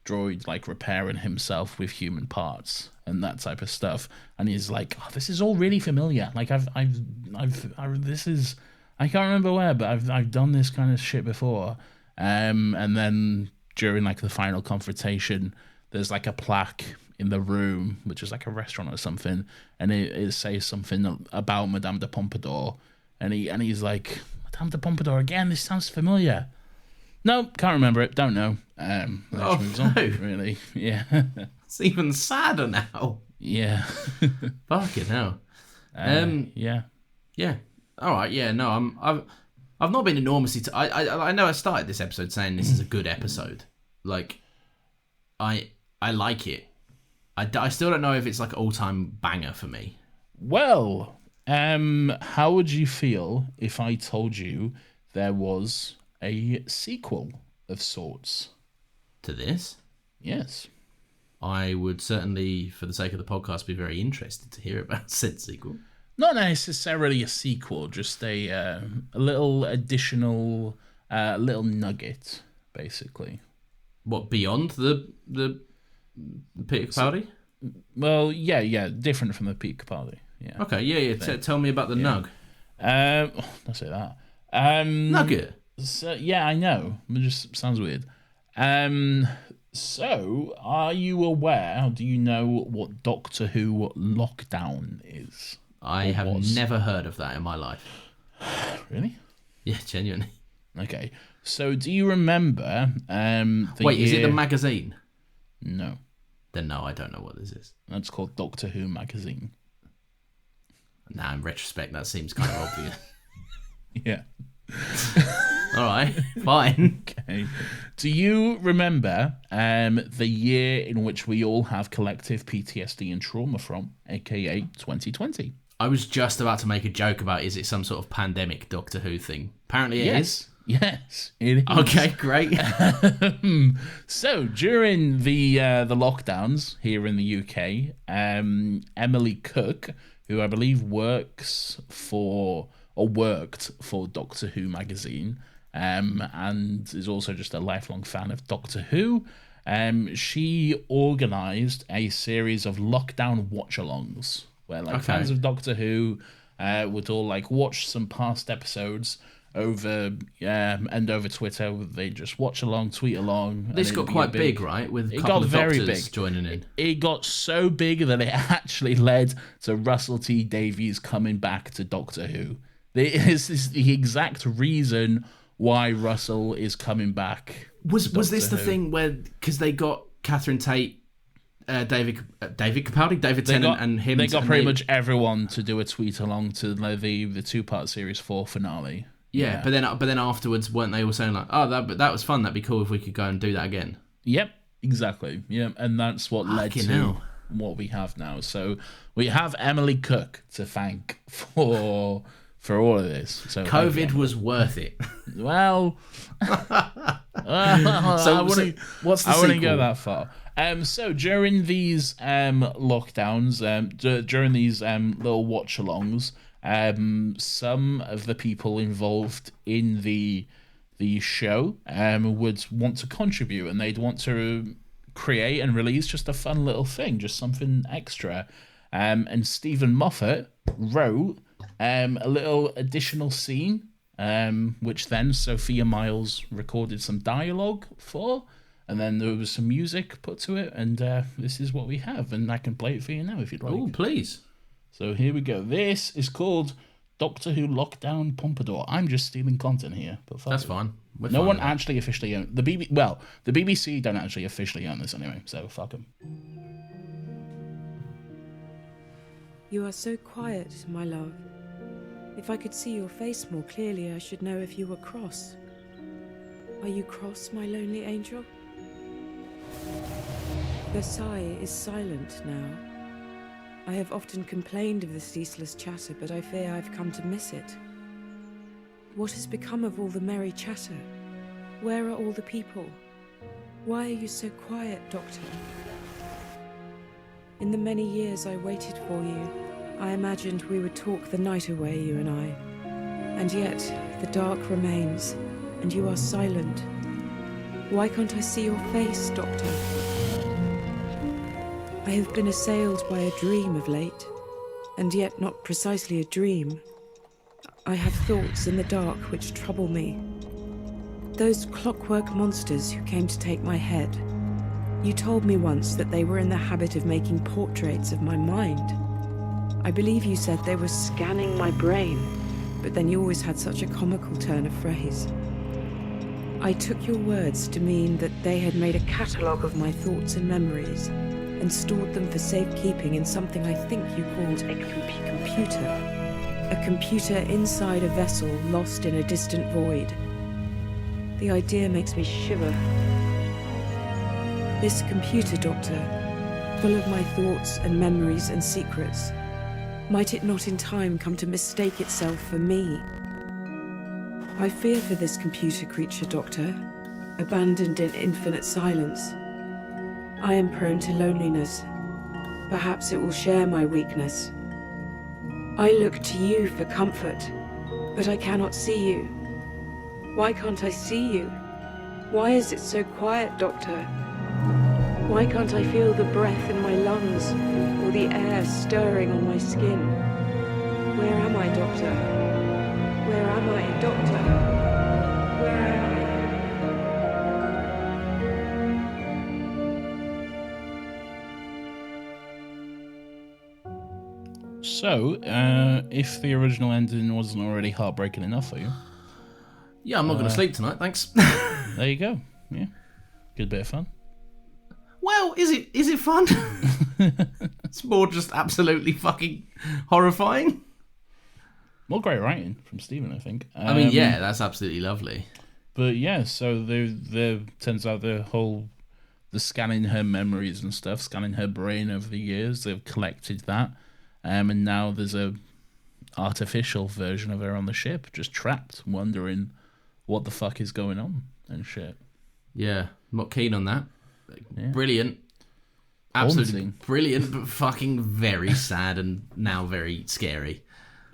droid, like repairing himself with human parts and that type of stuff. And he's like, oh, this is all really familiar. Like this is, I can't remember where, but I've done this kind of shit before. And then during like the final confrontation, there's like a plaque in the room, which is like a restaurant or something, and it says something about Madame de Pompadour, and he's like, Madame de Pompadour again. This sounds familiar. No, can't remember it. Don't know. Moves on, really. Yeah. It's even sadder now. Yeah. Fucking hell. Yeah. Yeah. All right. Yeah. No. I've not been enormously. I know I started this episode saying this is a good episode. Like, I like it. I still don't know if it's like an all-time banger for me. Well, how would you feel if I told you there was a sequel of sorts to this? Yes. I would certainly, for the sake of the podcast, be very interested to hear about said sequel. Not necessarily a sequel, just a little additional little nugget, basically. What, beyond the Peter Capaldi? Well, yeah, different from the Peter Capaldi. Yeah. Okay, yeah. Tell me about the nug. Don't say that. Nugget. So, yeah, I know. It just sounds weird. So, are you aware? Do you know what Doctor Who lockdown is? I have never heard of that in my life. Really? Yeah, genuinely. Okay. So, do you remember? Wait, is it the magazine? No. Then no, I don't know what this is. That's called Doctor Who magazine. Nah, in retrospect, that seems kind of obvious. Yeah. All right, fine. Okay. Do you remember the year in which we all have collective PTSD and trauma from, aka 2020? I was just about to make a joke about, is it some sort of pandemic Doctor Who thing? Apparently it is. Yes, it is. Okay, great. So during the lockdowns here in the UK, Emily Cook, who I believe worked for Doctor Who magazine, and is also just a lifelong fan of Doctor Who, she organised a series of lockdown watch-alongs where fans of Doctor Who would all watch some past episodes over Twitter. They just watch along, tweet along. This got quite big, right? With a couple of doctors joining in. It got so big that it actually led to Russell T Davies coming back to Doctor Who. This is the exact reason why Russell is coming back. Was this the thing where, because they got Catherine Tate, David Capaldi, David Tennant, and him. They got pretty much everyone to do a tweet along to the 2-part series 4 finale. Yeah, but then afterwards, weren't they all saying that was fun? That'd be cool if we could go and do that again. Yep, exactly. Yeah, and that's what led to what we have now. So we have Emily Cook to thank for all of this. So COVID was worth it. Well, what's the I wouldn't sequel? go that far. So during these lockdowns, during these little watch-alongs, some of the people involved in the show would want to contribute, and they'd want to create and release just a fun little thing, just something extra. And Stephen Moffat wrote a little additional scene, which then Sophia Miles recorded some dialogue for, and then there was some music put to it, and this is what we have, and I can play it for you now if you'd like. Oh, please. So here we go. This is called Doctor Who Lockdown Pompadour. I'm just stealing content here, but that's fine. No one actually officially owns the BBC. Well, the BBC don't actually officially own this anyway, so fuck them. You are so quiet, my love. If I could see your face more clearly, I should know if you were cross. Are you cross, my lonely angel? Versailles is silent now. I have often complained of the ceaseless chatter, but I fear I've come to miss it. What has become of all the merry chatter? Where are all the people? Why are you so quiet, Doctor? In the many years I waited for you, I imagined we would talk the night away, you and I. And yet, the dark remains, and you are silent. Why can't I see your face, Doctor? I have been assailed by a dream of late, and yet not precisely a dream. I have thoughts in the dark which trouble me. Those clockwork monsters who came to take my head. You told me once that they were in the habit of making portraits of my mind. I believe you said they were scanning my brain, but then you always had such a comical turn of phrase. I took your words to mean that they had made a catalogue of my thoughts and memories and stored them for safekeeping in something I think you called a computer. A computer inside a vessel lost in a distant void. The idea makes me shiver. This computer, Doctor, full of my thoughts and memories and secrets, might it not in time come to mistake itself for me? I fear for this computer creature, Doctor, abandoned in infinite silence. I am prone to loneliness. Perhaps it will share my weakness. I look to you for comfort, but I cannot see you. Why can't I see you? Why is it so quiet, Doctor? Why can't I feel the breath in my lungs or the air stirring on my skin? Where am I, Doctor? Where am I, Doctor? Where am I? So, if the original ending wasn't already heartbreaking enough for you, Yeah, I'm not going to sleep tonight, thanks. there you go. Yeah, good bit of fun. Well, is it fun? It's more just absolutely fucking horrifying. Well, great writing from Stephen, I think. I mean, yeah, that's absolutely lovely. But yeah, so there turns out the scanning her memories and stuff, scanning her brain over the years, they've collected that. And now there's a artificial version of her on the ship, just trapped, wondering what the fuck is going on and shit. Yeah, I'm not keen on that. Yeah. Brilliant. Absolutely Haunting. brilliant, but fucking very sad and now very scary.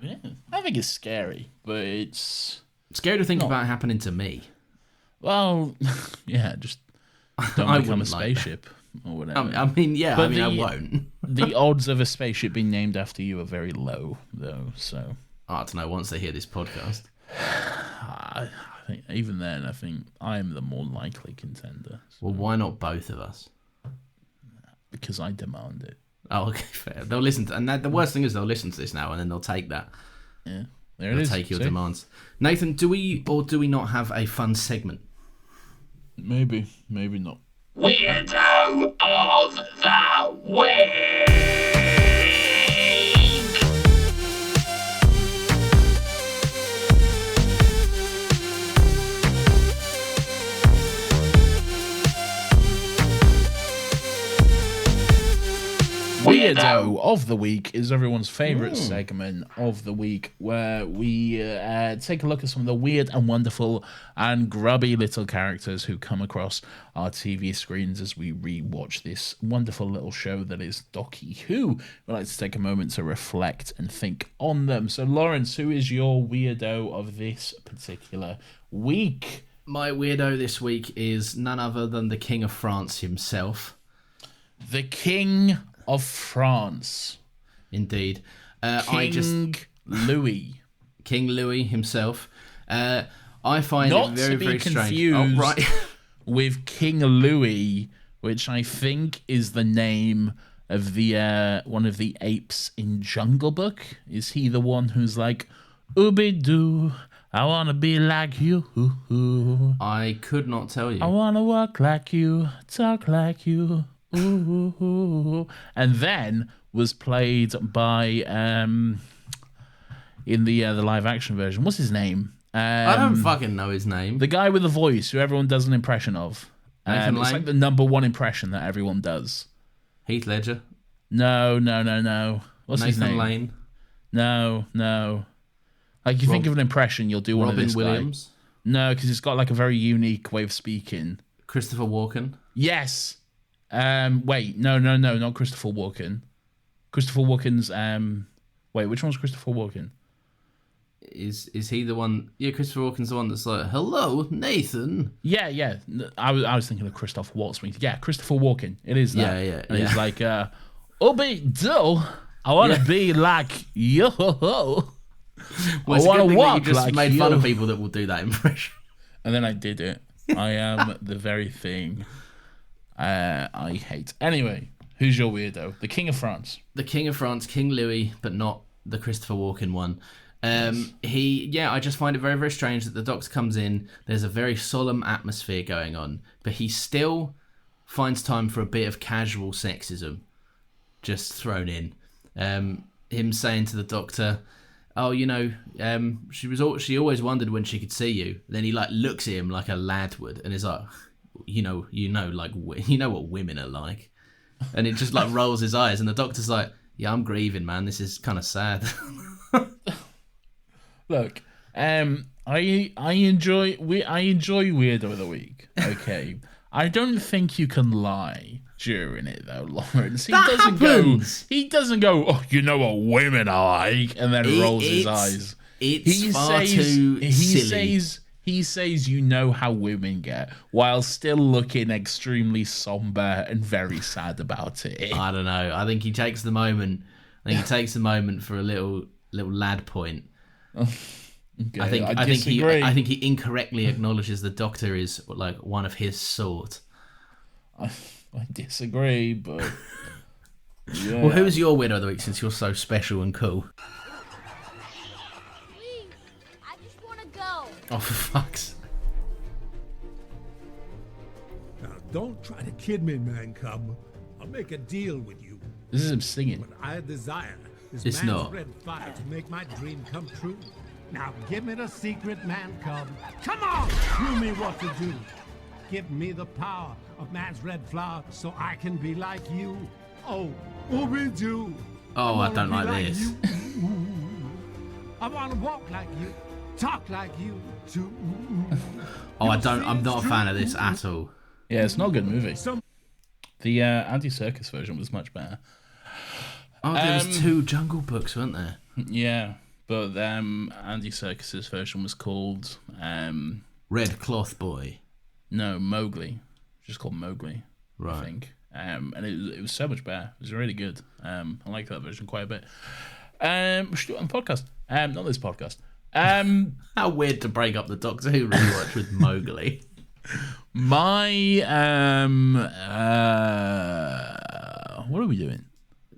Yeah, I think it's scary, but it's Scary to think Not- about happening to me. well, yeah, just don't I become a wouldn't like spaceship or whatever. I mean, yeah, But I the- won't. The odds of a spaceship being named after you are very low, though. So I don't know, once they hear this podcast. I think even then, I think I'm the more likely contender. Well, why not both of us? Because I demand it. Oh, okay, fair. They'll listen to, and the worst thing is they'll listen to this now and then they'll take that. Yeah, there it They'll is. take your See? demands. Nathan, do we or do we not have a fun segment? Maybe not. Weirdo of the Week! Weirdo of the Week is everyone's favourite segment of the week, where we take a look at some of the weird and wonderful and grubby little characters who come across our TV screens as we rewatch this wonderful little show that is Doctor Who. We'd like to take a moment to reflect and think on them. So, Lawrence, who is your weirdo of this particular week? My weirdo this week is none other than the King of France himself. The King of France. Indeed. King Louis. King Louis himself. I find Not it very, to be very strange. confused Oh, right. with King Louis, which I think is the name of the one of the apes in Jungle Book. Is he the one who's like, Ooby-Doo, I want to be like you. I could not tell you. I want to walk like you, talk like you. Ooh. And then was played by in the live action version. What's his name? I don't fucking know his name. The guy with the voice who everyone does an impression of. Nathan It's Lane? like the number one impression that everyone does. Heath Ledger. No. What's his Nathan name? Lane. No. Like, you think of an impression, you'll do one of Robin this Williams. guy. No, because it's got like a very unique way of speaking. Christopher Walken. Yes. Wait, no, not Christopher Walken. Christopher Walken's wait, which one's Christopher Walken? Is he the one? Yeah, Christopher Walken's the one that's like, "Hello, Nathan." Yeah. I was thinking of Christoph Waltz. Yeah, Christopher Walken. It is that. Yeah. And he's like, Obi do. I want to be like yo. Well, I it's a want good to thing that walk you just like made you. fun of people that will do that impression. And then I did it. I am the very thing I hate. Anyway, who's your weirdo? The King of France. The King of France, King Louis, but not the Christopher Walken one. I just find it very, very strange that the Doctor comes in. There's a very solemn atmosphere going on, but he still finds time for a bit of casual sexism just thrown in. Him saying to the Doctor, "Oh, she always wondered when she could see you." Then he like looks at him like a lad would, and is like, you know what women are like, and it just like rolls his eyes, and the Doctor's like, "Yeah, I'm grieving, man. This is kind of sad." Look, I enjoy Weirdo of the Week. Okay, I don't think you can lie during it though, Lawrence. He doesn't go. Oh, you know what women are like, and then rolls his eyes. It's far too silly. He says you know how women get, while still looking extremely somber and very sad about it. I don't know. I think he takes the moment. For a little lad point. Okay, I think he incorrectly acknowledges the Doctor is like one of his sort. I disagree, but yeah. Well, who's your weirdo of the week since you're so special and cool? Please, I just want to go. Oh, for fuck's sake. Now, don't try to kid me, man cub. I'll make a deal with you. This is him singing. But I desire this It's man's not. red fire to make my dream come true. Now give me the secret, man cub. Come on! Show me what to do. Give me the power of man's red flower so I can be like you. Oh, Ooby-Doo. Oh, I don't like this. You. I want to walk like you, talk like you too. I'm not a fan of this at all. Yeah, it's not a good movie. The Andy Serkis version was much better. Oh, there was 2 Jungle Books, weren't there? Yeah, but Andy Serkis's version was called Red Cloth Boy. No, Mowgli. Just called Mowgli, Right. I think. And it was so much better. It was really good. I like that version quite a bit. We should do it on the podcast. Not this podcast. How weird to break up the Doctor Who rewatch with Mowgli. My what are we doing?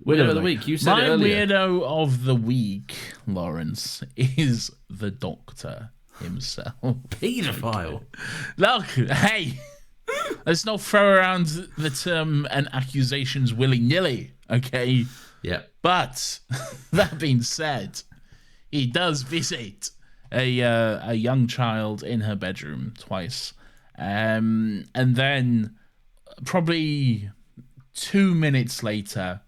Weirdo of the week. You said my it earlier. weirdo of the week, Lawrence, is the Doctor himself. Paedophile. Look, hey, let's not throw around the term and accusations willy-nilly, okay? Yeah. But that being said, he does visit a young child in her bedroom twice, and then probably 2 minutes later,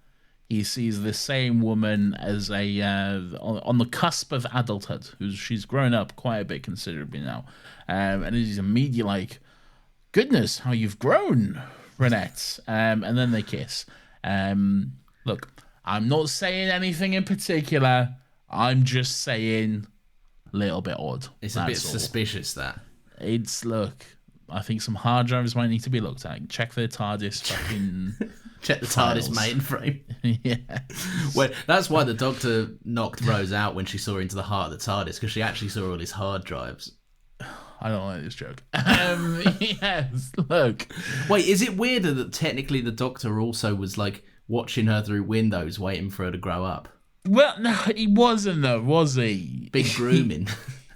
he sees the same woman as on the cusp of adulthood. She's grown up quite a bit considerably now, and he's immediately like, "Goodness, how you've grown, Renette!" And then they kiss. Look, I'm not saying anything in particular. I'm just saying, a little bit odd. It's a bit suspicious, that. Look, I think some hard drives might need to be looked at. Check their TARDIS fucking Check the files. TARDIS mainframe. Yeah. Well, that's why the Doctor knocked Rose out when she saw into the heart of the TARDIS, because she actually saw all his hard drives. I don't like this joke. Yes, look. Wait, is it weirder that technically the Doctor also was like watching her through windows, waiting for her to grow up? Well, no, he wasn't though, was he? Big grooming.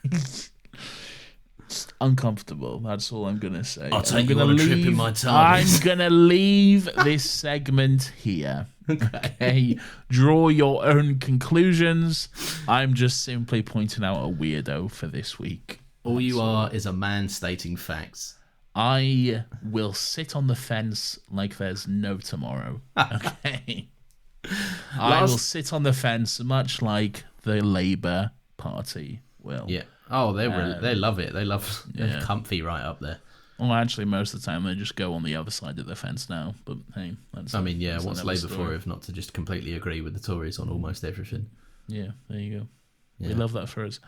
Just uncomfortable. That's all I'm gonna say. I'll take I'm you gonna on a trip in my TARDIS. I'm gonna leave this segment here. Okay. Draw your own conclusions. I'm just simply pointing out a weirdo for this week. All you are is a man stating facts. I will sit on the fence like there's no tomorrow. Okay. I will sit on the fence, much like the Labour Party will. Yeah. Oh, they love it. They're comfy right up there. Well, actually, most of the time they just go on the other side of the fence now. But hey, what's Labour for if not to just completely agree with the Tories on almost everything? Yeah, there you go. Yeah. We love that for us.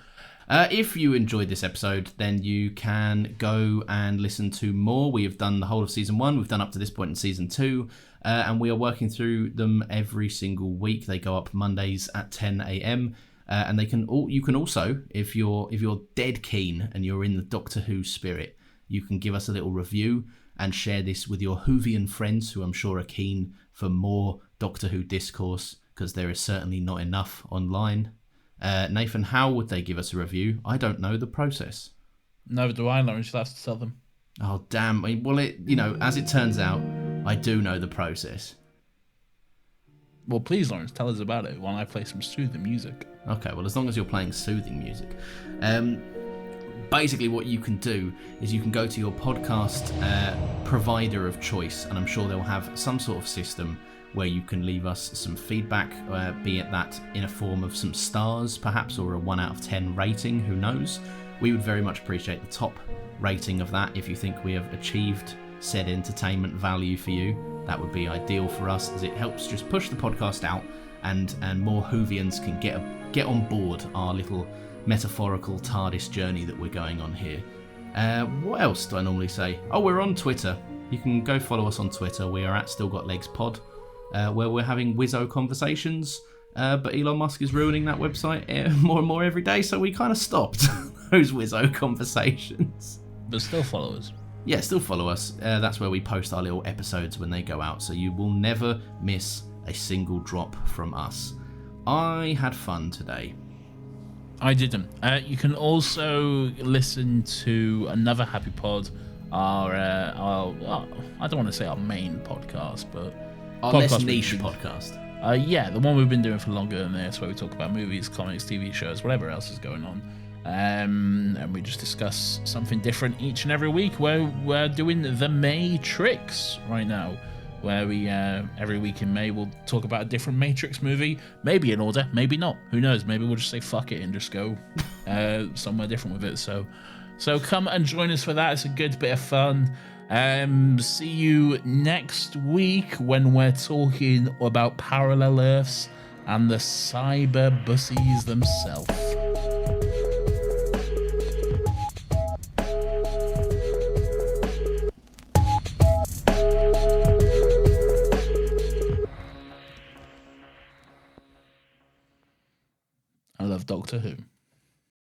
If you enjoyed this episode, then you can go and listen to more. We have done the whole of season 1. We've done up to this point in season 2. And we are working through them every single week. They go up Mondays at 10 a.m. And you can also, if you're dead keen and you're in the Doctor Who spirit, you can give us a little review and share this with your Whovian friends who I'm sure are keen for more Doctor Who discourse, because there is certainly not enough online. Nathan, how would they give us a review? I don't know the process. Neither do I, Lawrence. You'll have to tell them. Oh, damn. Well, as it turns out, I do know the process. Well, please, Lawrence, tell us about it while I play some soothing music. Okay, well, as long as you're playing soothing music. Basically, what you can do is you can go to your podcast provider of choice, and I'm sure they'll have some sort of system where you can leave us some feedback, be it that in a form of some stars, perhaps, or a 1 out of 10 rating, who knows. We would very much appreciate the top rating of that. If you think we have achieved said entertainment value for you, that would be ideal for us, as it helps just push the podcast out, and more Whovians can get on board our little metaphorical TARDIS journey that we're going on here. What else do I normally say? Oh, we're on Twitter. You can go follow us on Twitter. We are at Still Got Legs Pod, where we're having Wizzo conversations. But Elon Musk is ruining that website more and more every day, so we kind of stopped those Wizzo conversations. But still follow us. Yeah, still follow us. That's where we post our little episodes when they go out, so you will never miss a single drop from us. I had fun today. I didn't. You can also listen to Another Happy Pod, our I don't want to say our main podcast, but our less niche podcast. Yeah, the one we've been doing for longer than this, where we talk about movies, comics, TV shows, whatever else is going on. And we just discuss something different each and every week. We're doing The Matrix right now, where we every week in May we'll talk about a different Matrix movie, maybe in order, maybe not, who knows, maybe we'll just say fuck it and just go somewhere different with it. So come and join us for that. It's a good bit of fun. See you next week when we're talking about parallel Earths and the cyber bussies themselves. I love Doctor Who.